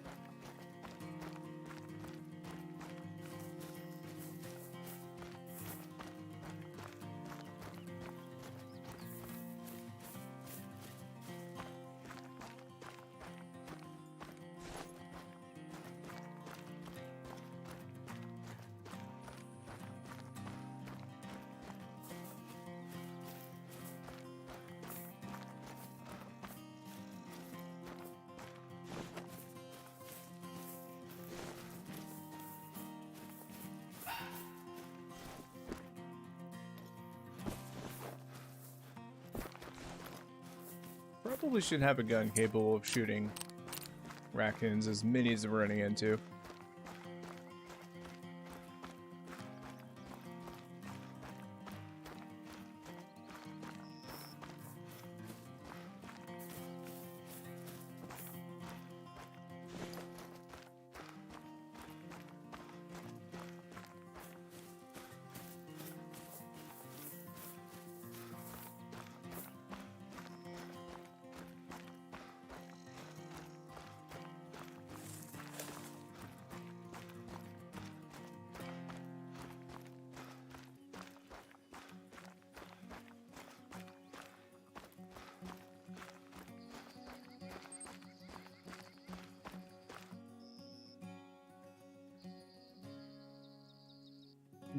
Probably should have a gun capable of shooting raccoons, as many as we're running into.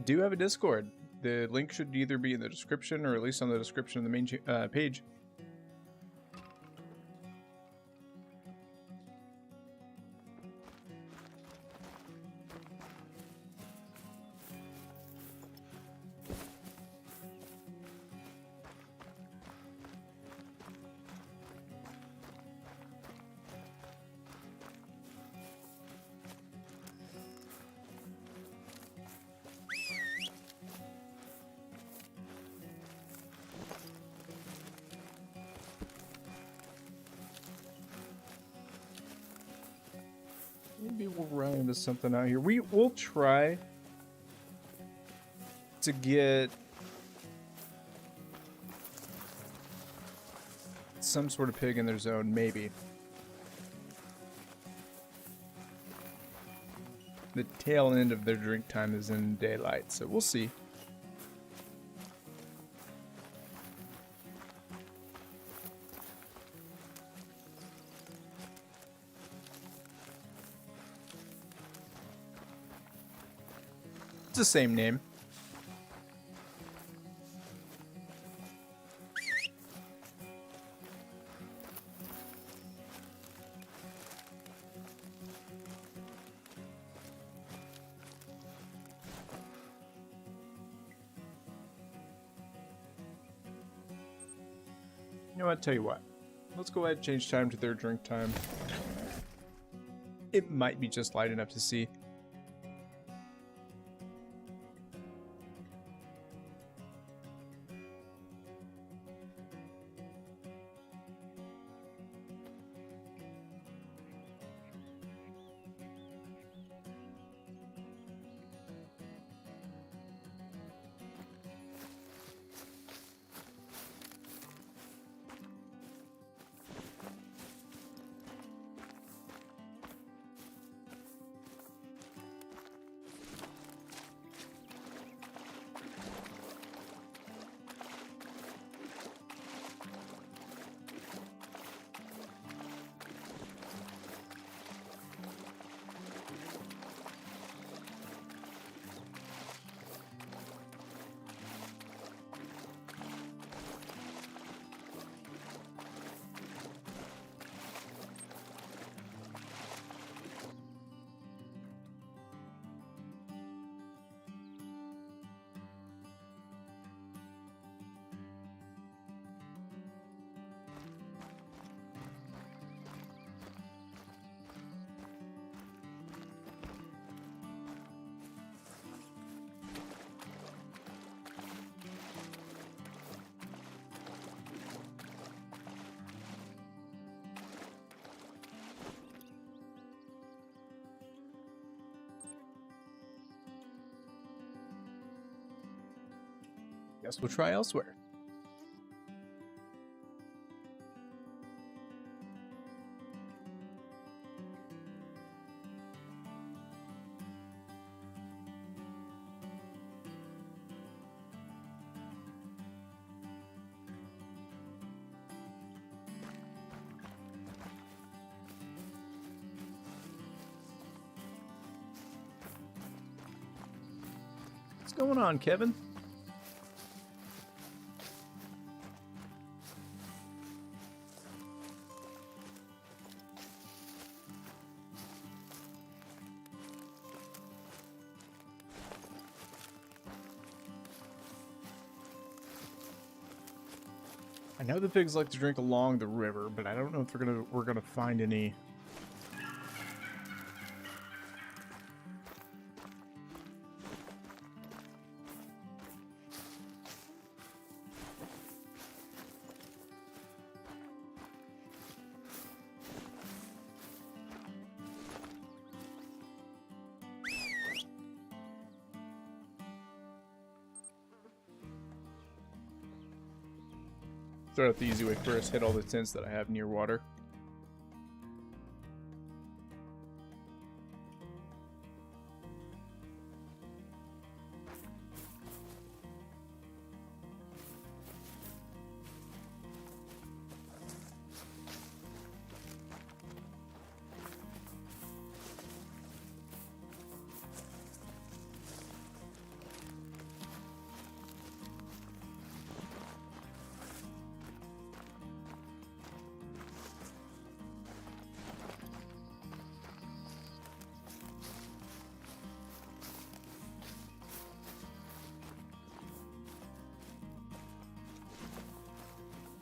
Do have a Discord. The link should either be in the description or at least on the description of the main page. Maybe we'll run into something out here. We'll try to get some sort of pig in their zone, maybe. The tail end of their drink time is in daylight, so we'll see. It's the same name. You know what? Tell you what. Let's go ahead and change time to their drink time. It might be just light enough to see. Guess we'll try elsewhere. What's going on, Kevin? I know the pigs like to drink along the river, but I don't know if we're gonna find any. Start out the easy way first, hit all the tents that I have near water.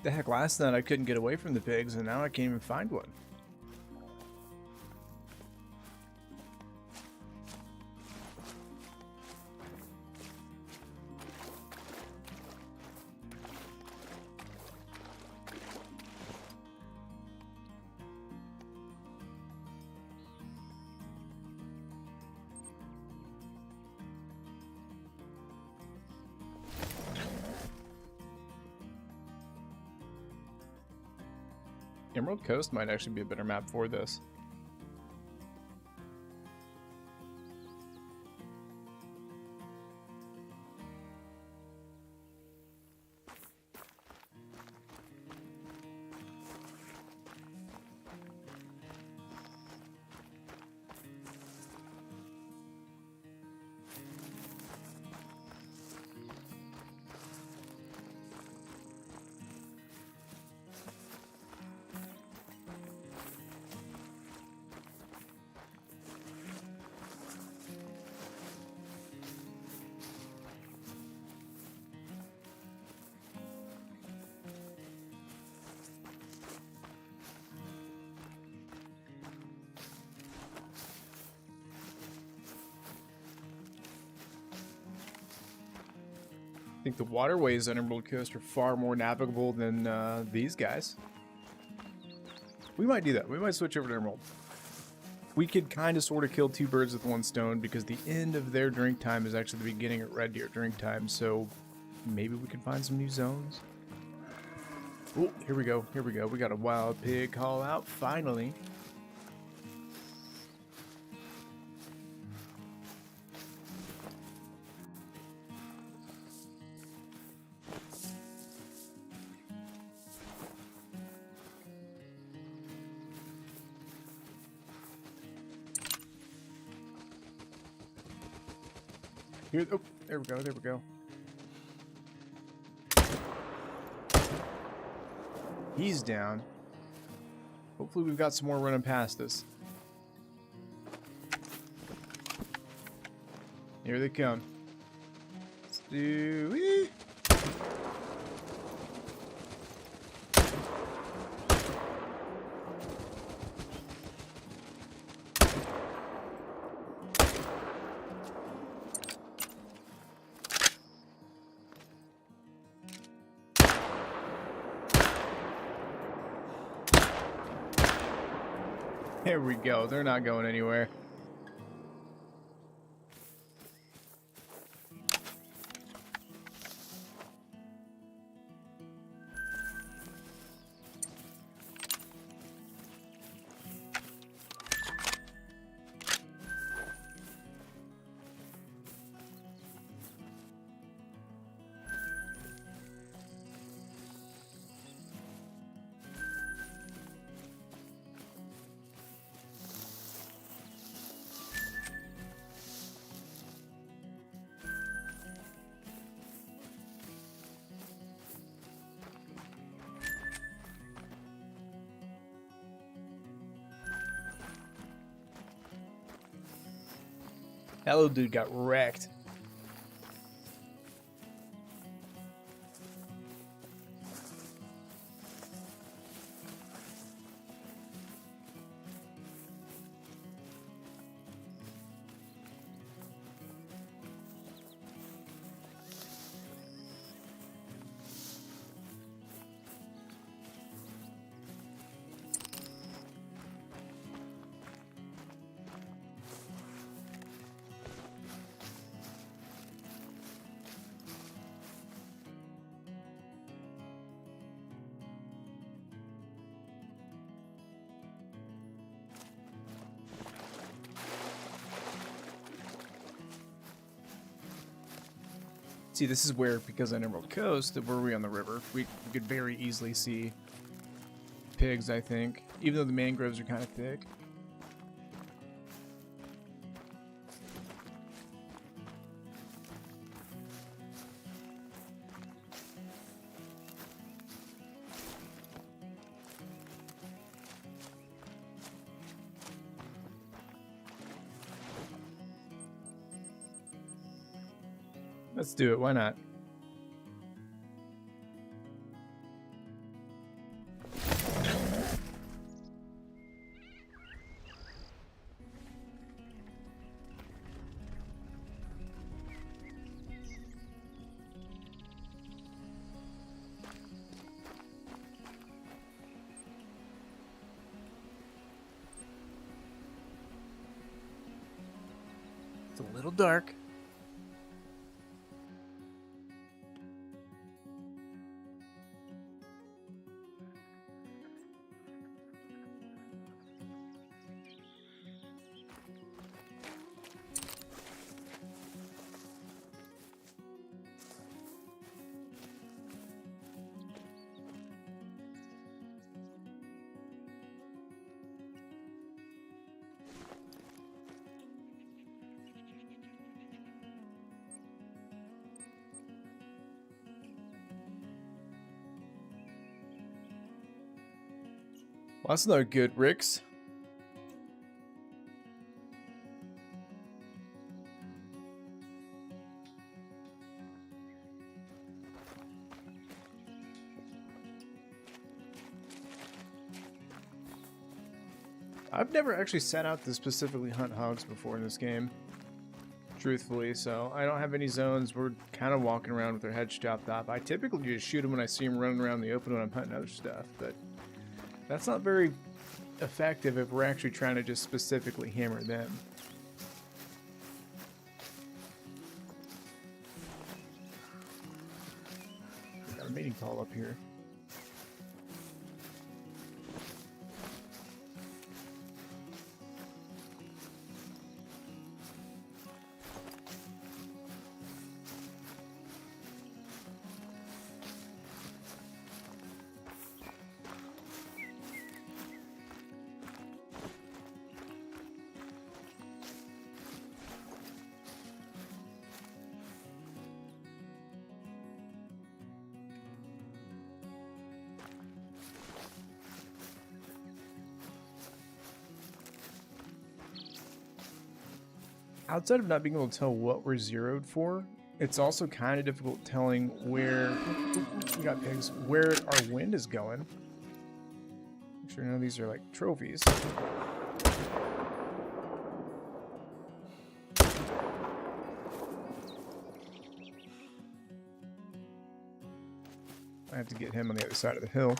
The heck, last night I couldn't get away from the pigs, and now I can't even find one. Emerald Coast might actually be a better map for this. I think the waterways on Emerald Coast are far more navigable than these guys. We might do that. We might switch over to Emerald. We could kind of sort of kill two birds with one stone because the end of their drink time is actually the beginning at Red Deer drink time, so maybe we can find some new zones. Oh, here we go. Here we go. We got a wild pig call out, finally. Here, oh, there we go, there we go. He's down. Hopefully we've got some more running past us. Here they come. Let's do it. There we go. They're not going anywhere. That little dude got wrecked. See, this is where, because on Emerald Coast, were we on the river, we could very easily see pigs, I think, even though the mangroves are kind of thick. Let's do it, why not? It's a little dark. Well, that's another good Rix. I've never actually set out to specifically hunt hogs before in this game, truthfully, so I don't have any zones. We're kind of walking around with our heads chopped off. I typically just shoot them when I see them running around the open when I'm hunting other stuff, but that's not very effective if we're actually trying to just specifically hammer them. Got a mating call up here. Outside of not being able to tell what we're zeroed for, it's also kind of difficult telling where we got pigs, where our wind is going. Make sure none of these are like trophies. I have to get him on the other side of the hill.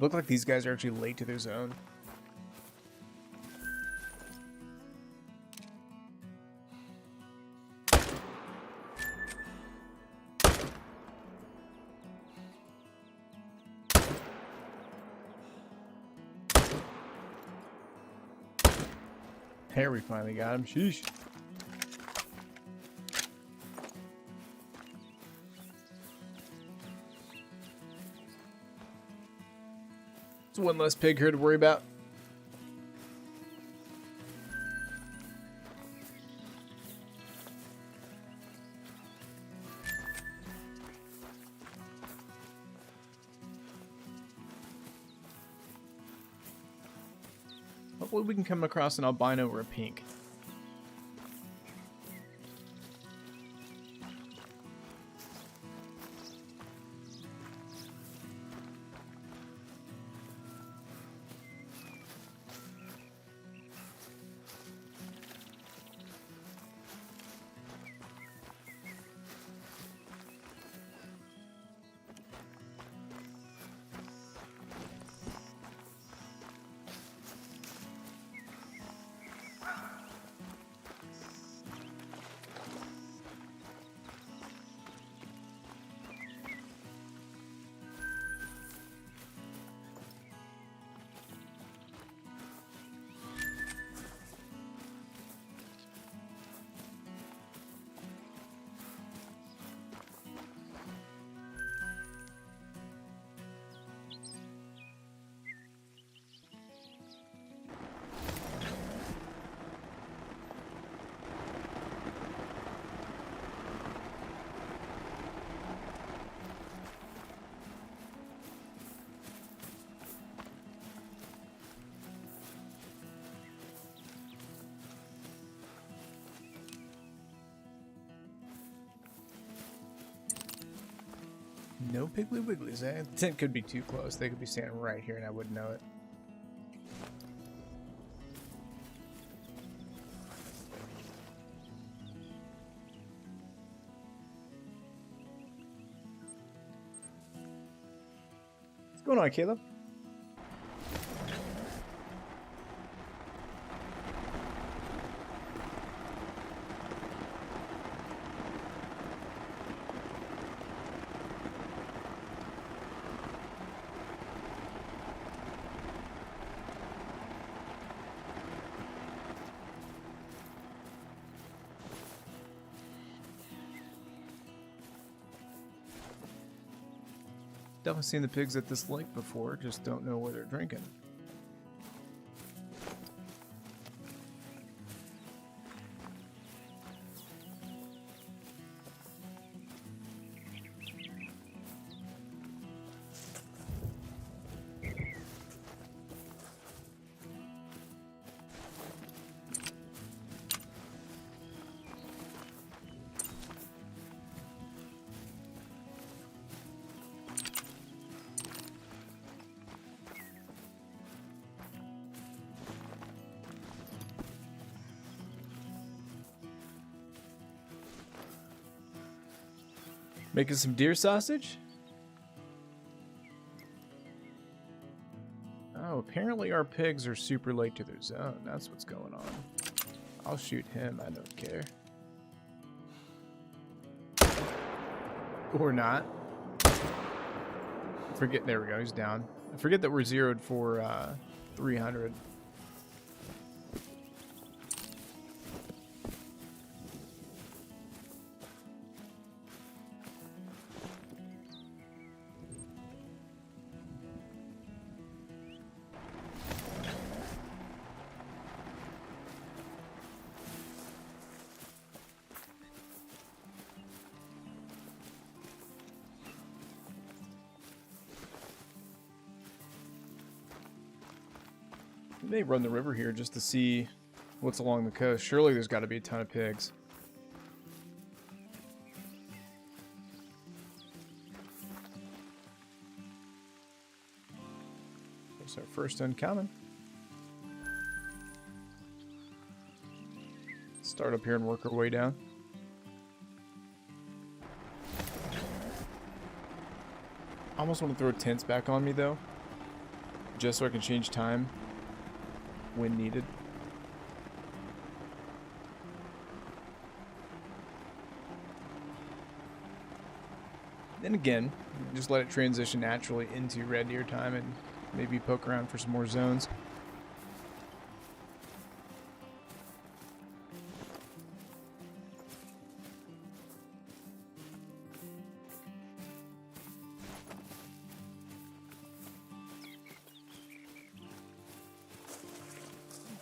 Look like these guys are actually late to their zone. There, we finally got him. Sheesh. It's one less pig here to worry about. hopefully we can come across an albino or a pink. No Piggly Wigglies, eh? The tent could be too close. They could be standing right here and I wouldn't know it. What's going on, Caleb? Definitely seen the pigs at this lake before, just don't know where they're drinking. Making some deer sausage? Oh, apparently our pigs are super late to their zone. That's what's going on. I'll shoot him, I don't care. Or not. Forget, there we go, he's down. I forget that we're zeroed for 300. They run the river here just to see what's along the coast. Surely there's got to be a ton of pigs. There's our first uncommon. Start up here and work our way down. I almost want to throw tents back on me though, just so I can change time when needed. Then again, just let it transition naturally into red deer time and maybe poke around for some more zones.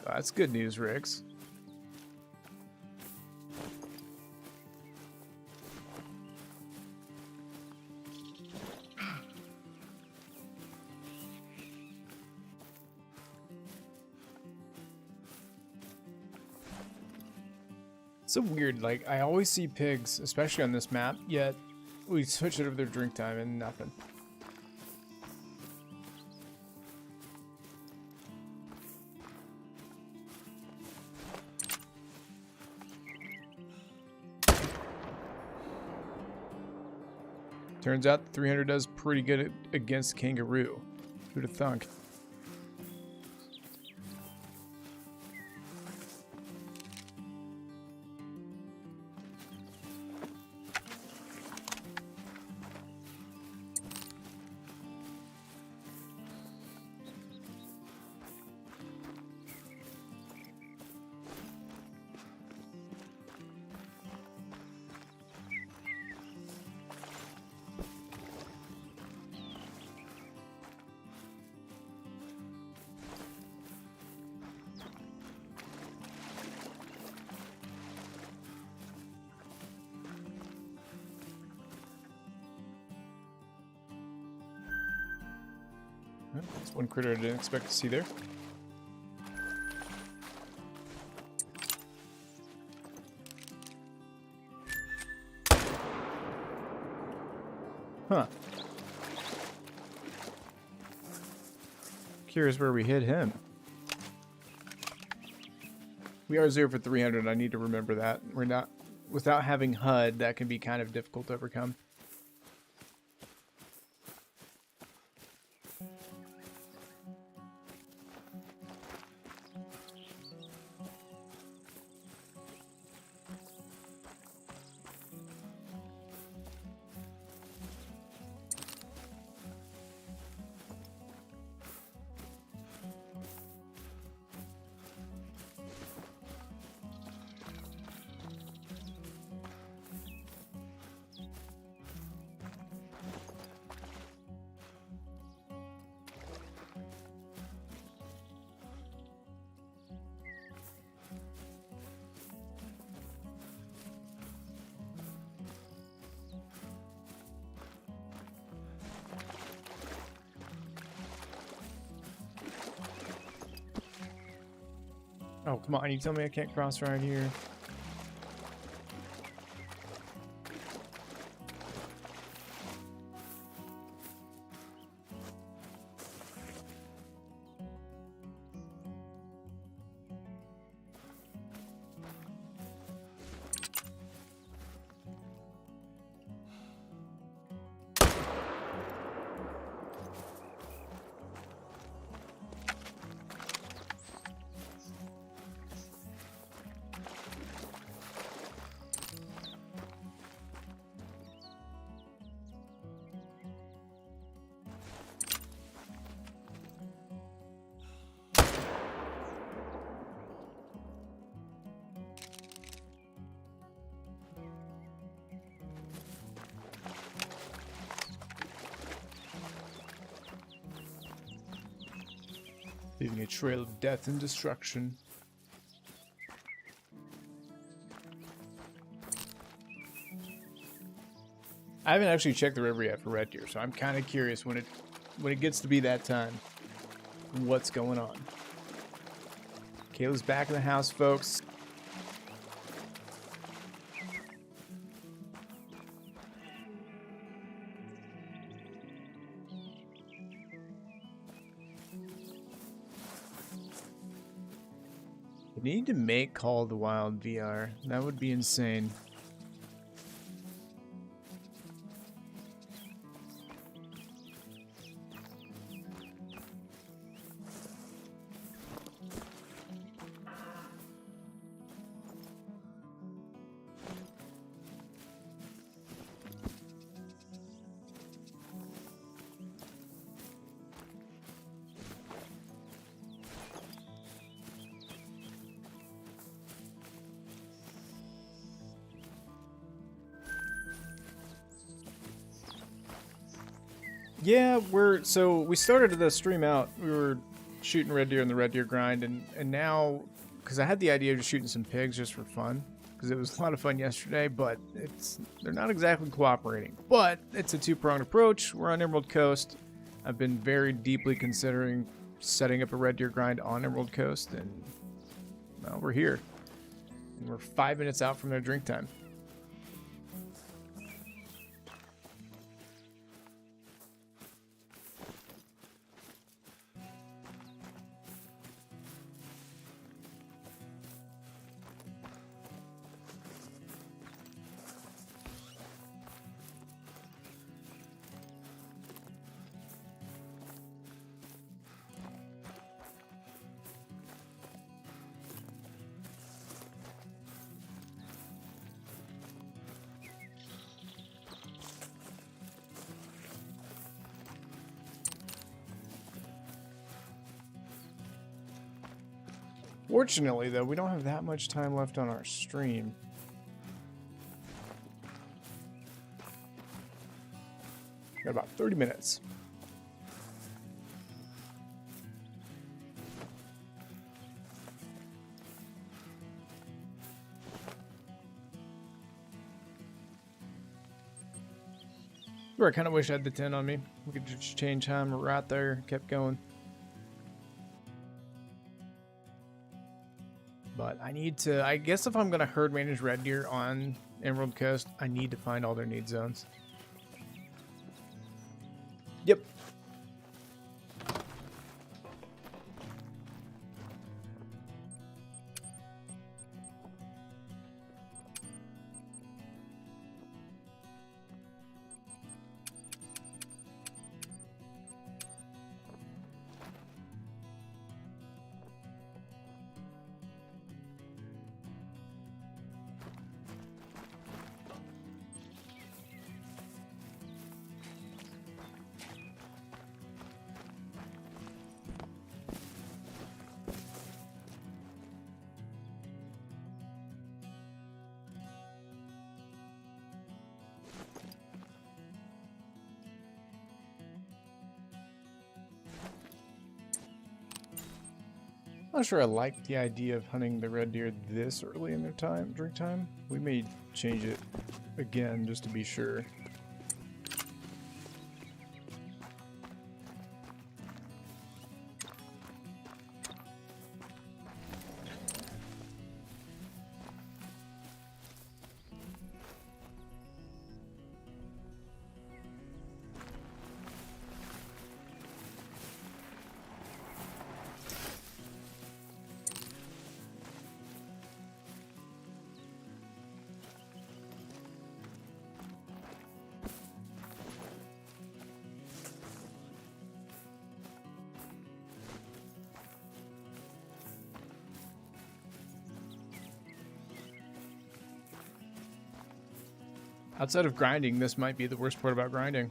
That's good news, Rix. so weird. Like, I always see pigs, especially on this map, yet we switch it over their drink time and nothing. Turns out the 300 does pretty good against Kangaroo. Who'd have thunk? That's one critter I didn't expect to see there. Huh. Curious where we hit him. We are 0 for 300. I need to remember that. We're not... Without having HUD, that can be kind of difficult to overcome. Oh, come on. You tell me I can't cross right here. Leaving a trail of death and destruction. I haven't actually checked the river yet for red deer, so I'm kind of curious when it gets to be that time, what's going on. Kayla's back in the house, folks. We need to make Call of the Wild VR. That would be insane. Yeah, we started the stream out. We were shooting red deer in the red deer grind, and now, because I had the idea of just shooting some pigs just for fun, because it was a lot of fun yesterday, but they're not exactly cooperating. But it's a two-pronged approach. We're on Emerald Coast. I've been very deeply considering setting up a red deer grind on Emerald Coast, and well, we're here. And we're 5 minutes out from their drink time. Fortunately, though, we don't have that much time left on our stream. Got about 30 minutes. I kind of wish I had the 10 on me. We could just change time right there, kept going. But I need to, I guess if I'm going to herd manage red deer on Emerald Coast, I need to find all their need zones. Yep. I'm not sure I like the idea of hunting the red deer this early in their drink time. We may change it again just to be sure. Outside of grinding, this might be the worst part about grinding.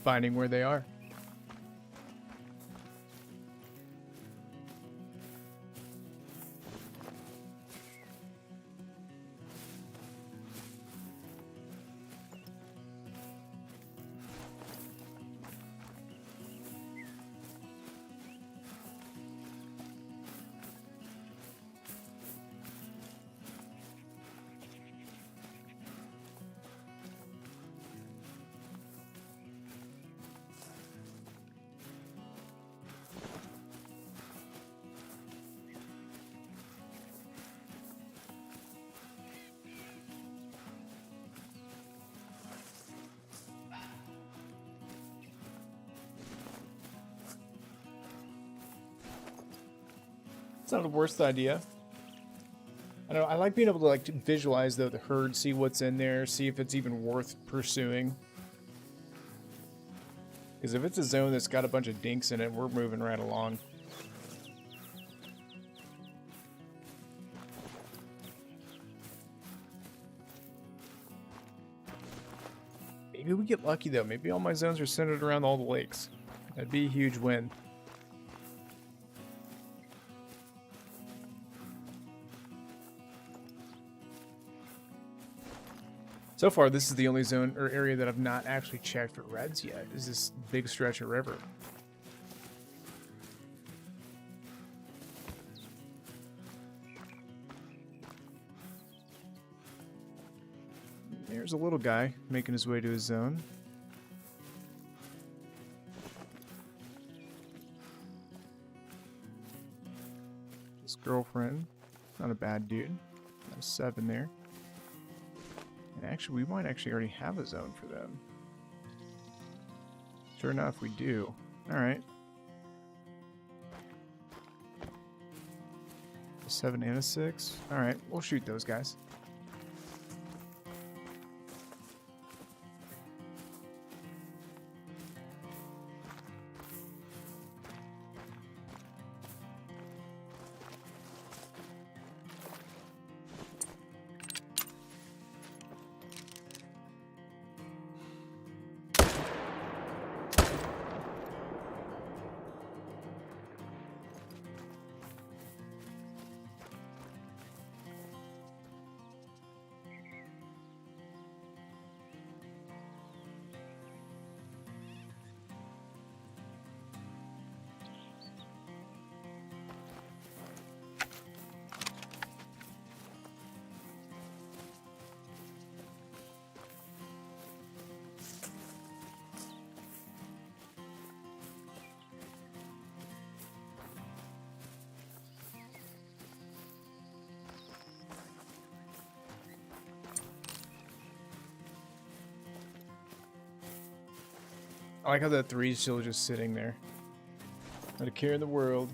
Finding where they are. It's not the worst idea. I know I like being able to like visualize though the herd, see what's in there, see if it's even worth pursuing. Because if it's a zone that's got a bunch of dinks in it, we're moving right along. Maybe we get lucky though. Maybe all my zones are centered around all the lakes. That'd be a huge win. So far, this is the only zone or area that I've not actually checked for reds yet, is this big stretch of river. There's a little guy making his way to his zone. His girlfriend. Not a bad dude. Got a 7 there. And actually, we might actually already have a zone for them. Sure enough, we do. Alright. A 7 and a 6. Alright, we'll shoot those guys. I like how that 3 is still just sitting there. Not a care in the world.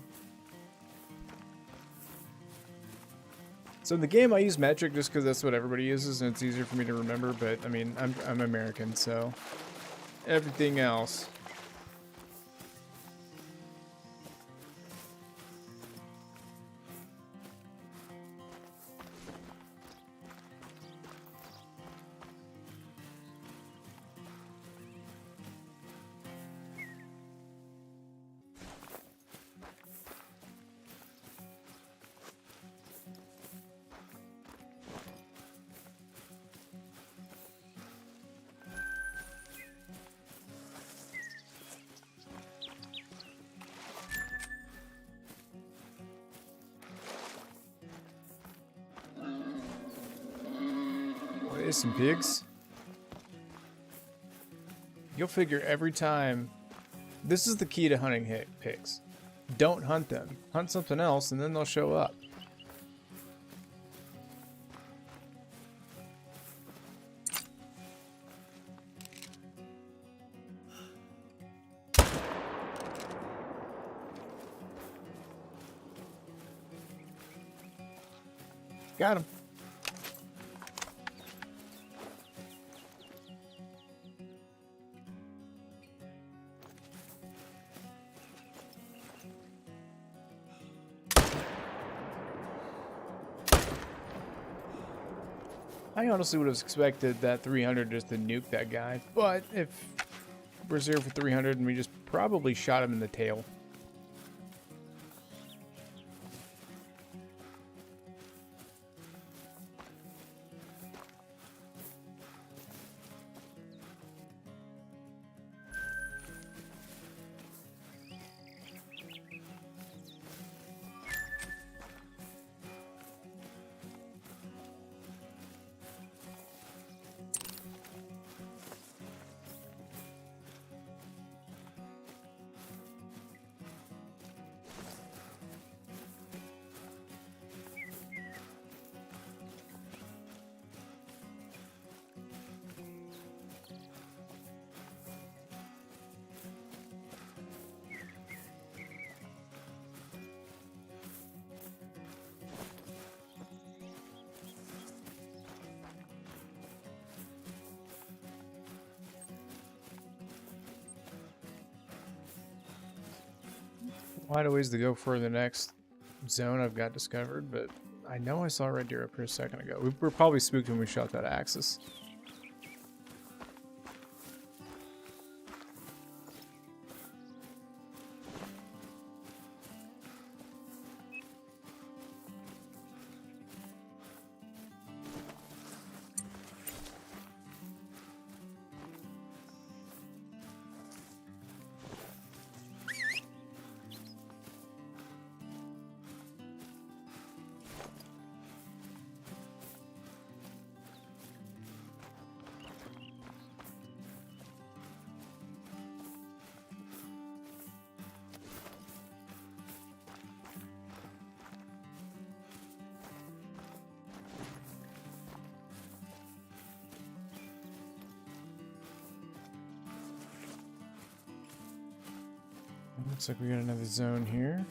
So in the game I use metric just because that's what everybody uses and it's easier for me to remember, but I mean, I'm American, so everything else. There's some pigs. You'll figure every time. This is the key to hunting pigs. Don't hunt them. Hunt something else and then they'll show up. Got him. I honestly would have expected that 300 just to nuke that guy, but if we're 0 for 300 and we just probably shot him in the tail. Quite a ways to go for the next zone I've got discovered, but I know I saw a red deer up here a second ago. We were probably spooked when we shot that Axis. Looks like we got another zone here.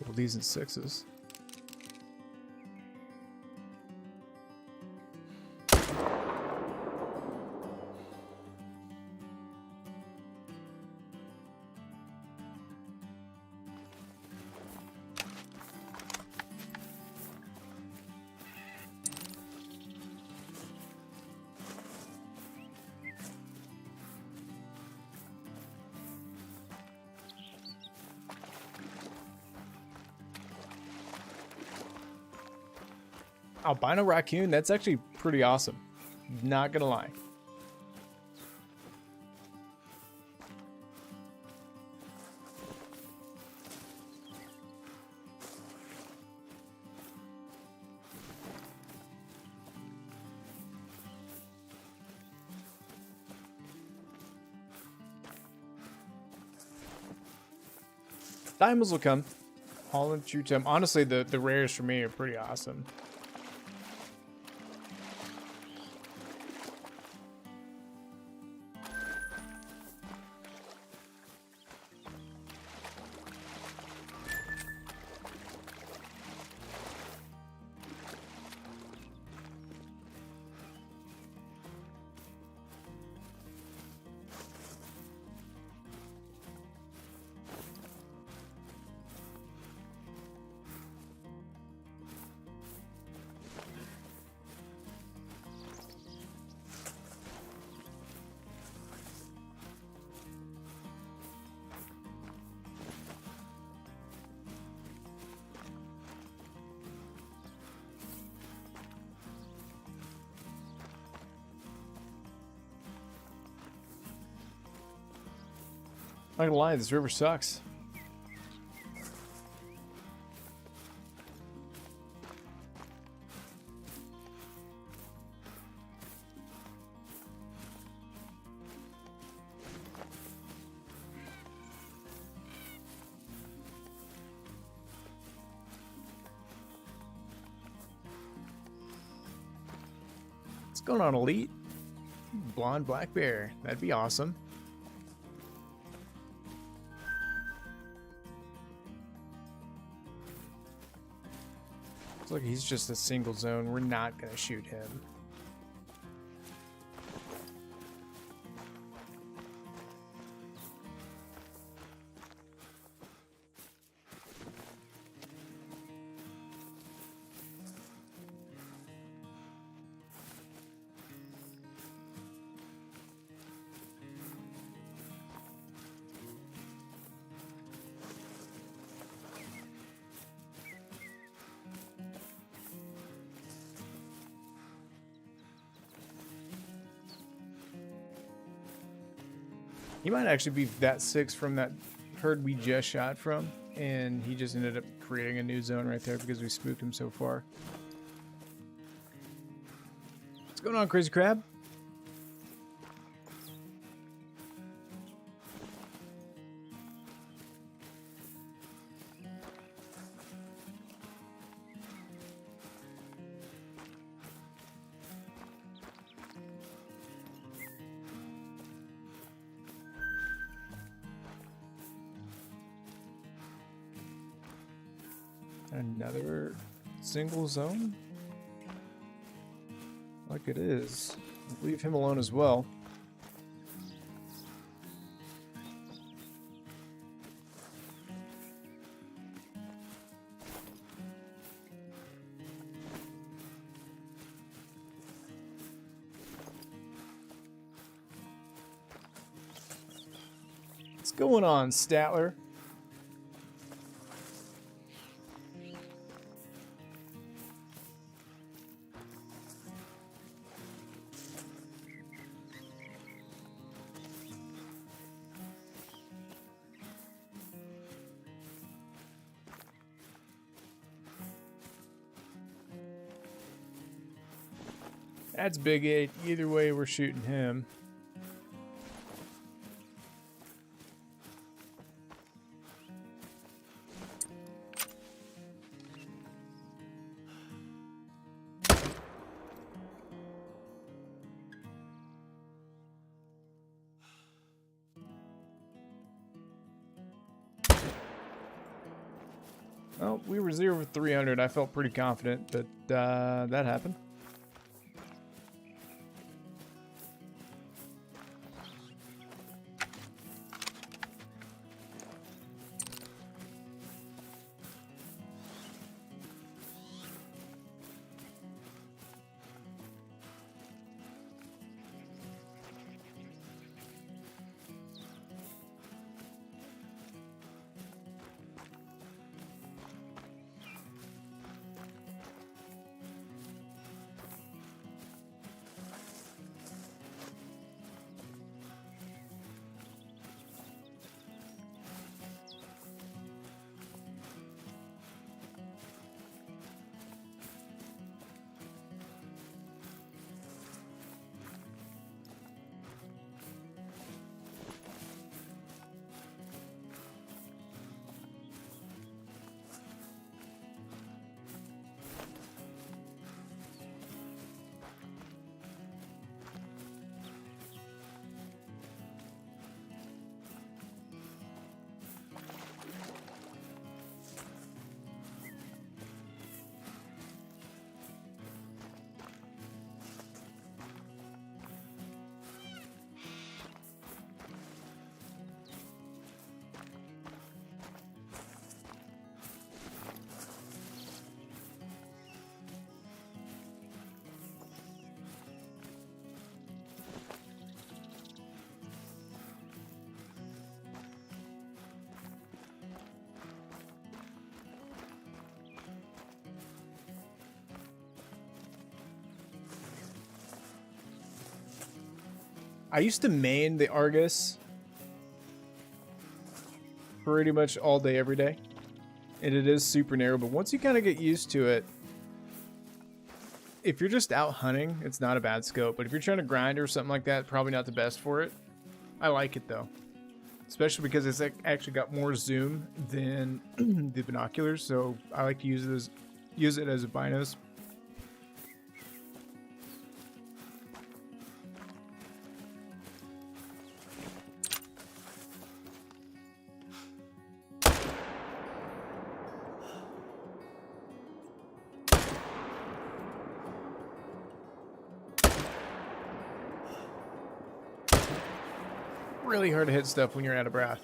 Well, these in 6s. Albino raccoon, that's actually pretty awesome. Not gonna lie. Diamonds will come. All in true time. Honestly, the rares for me are pretty awesome. Not gonna lie, this river sucks. What's going on, Elite? Blonde black bear. That'd be awesome. Look, he's just a single zone. We're not gonna shoot him. He might actually be that 6 from that herd we just shot from, and he just ended up creating a new zone right there because we spooked him so far. What's going on, Crazy Crab? Another single zone? Like it is. Leave him alone as well. What's going on, Statler? That's Big 8. Either way, we're shooting him. Well, we were 0 for 300. I felt pretty confident, but that happened. I used to main the Argus pretty much all day, every day. And it is super narrow, but once you kind of get used to it, if you're just out hunting, it's not a bad scope. But if you're trying to grind or something like that, probably not the best for it. I like it though. Especially because it's actually got more zoom than the binoculars, so I like to use it as a binos. Really hard to hit stuff when you're out of breath.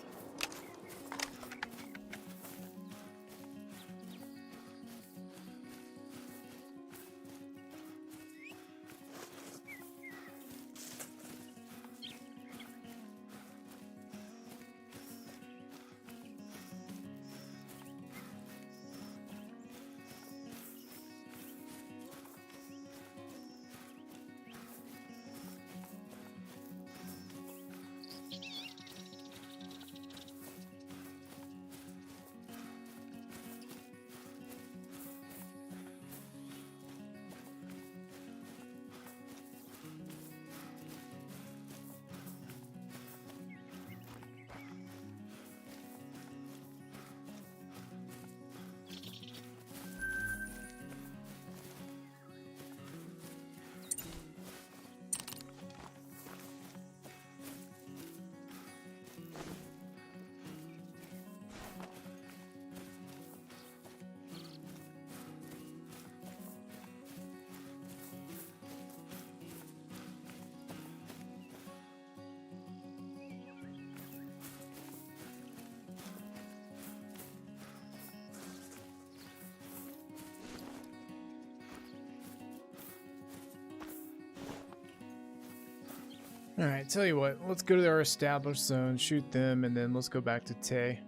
Alright, tell you what, let's go to our established zone, shoot them, and then let's go back to Tay.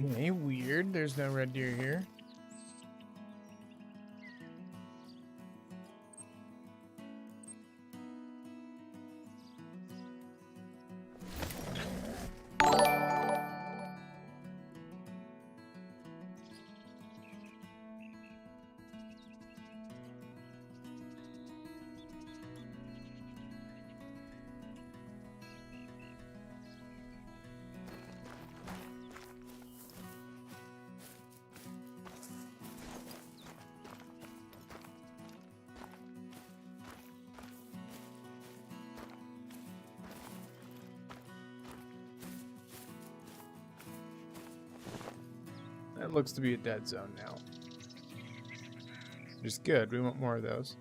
Okay, weird. There's no red deer here. That looks to be a dead zone now. Which is good. We want more of those.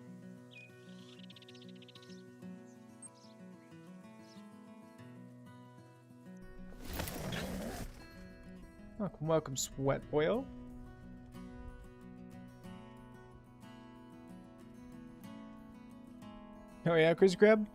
Welcome, Sweat Oil. Oh yeah, Crazy Crab?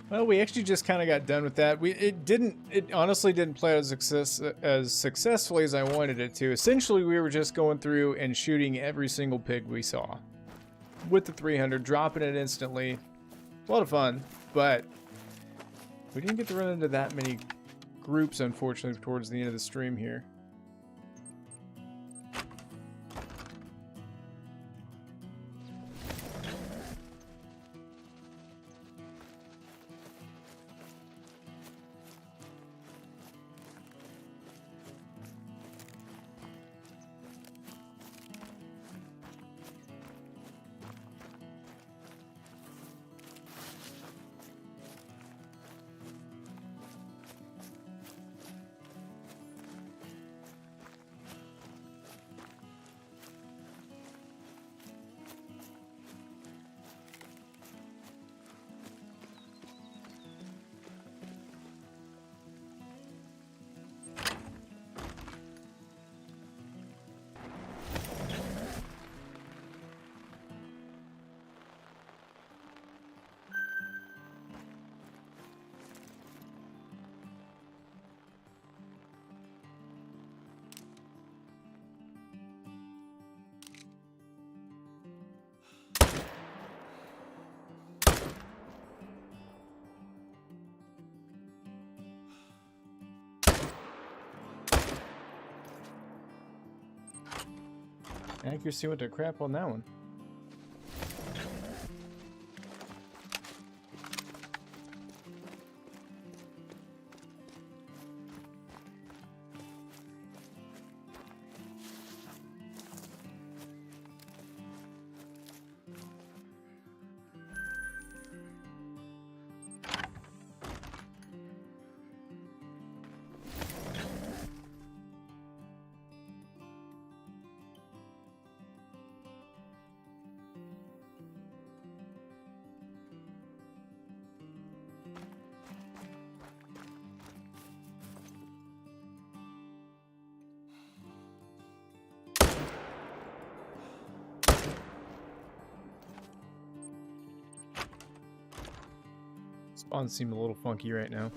Well, we actually just kind of got done with that. It honestly didn't play as successfully as I wanted it to. Essentially, we were just going through and shooting every single pig we saw with the 300, dropping it instantly. A lot of fun, but we didn't get to run into that many groups, unfortunately, towards the end of the stream here. Accuracy went to crap on that one. Spawns seem a little funky right now.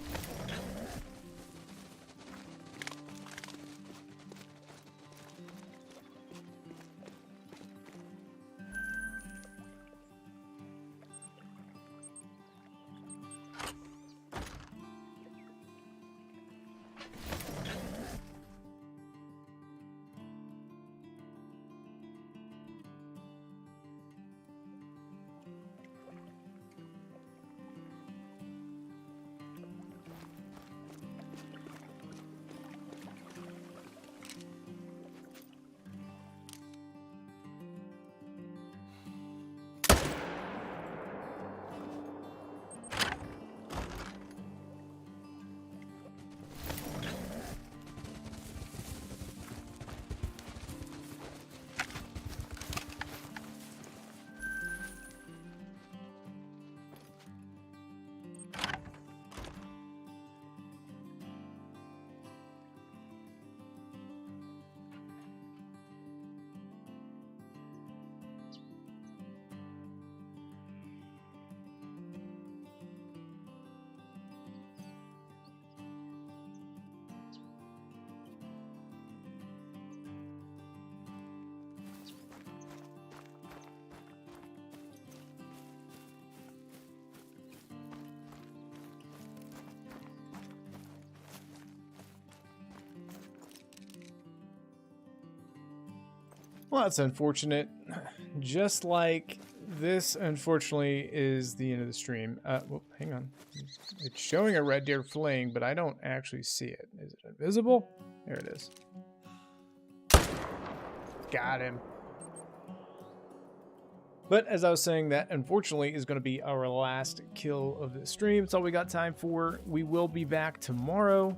Well, that's unfortunate. Just like this, unfortunately, is the end of the stream. Well, hang on. It's showing a red deer fleeing, but I don't actually see it. Is it invisible? There it is. Got him. But as I was saying, that unfortunately is going to be our last kill of the stream. It's all we got time for. We will be back tomorrow.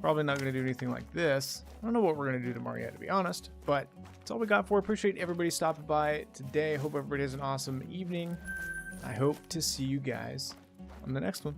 Probably not going to do anything like this. I don't know what we're going to do tomorrow yet, to be honest. But that's all we got for. Appreciate everybody stopping by today. Hope everybody has an awesome evening. I hope to see you guys on the next one.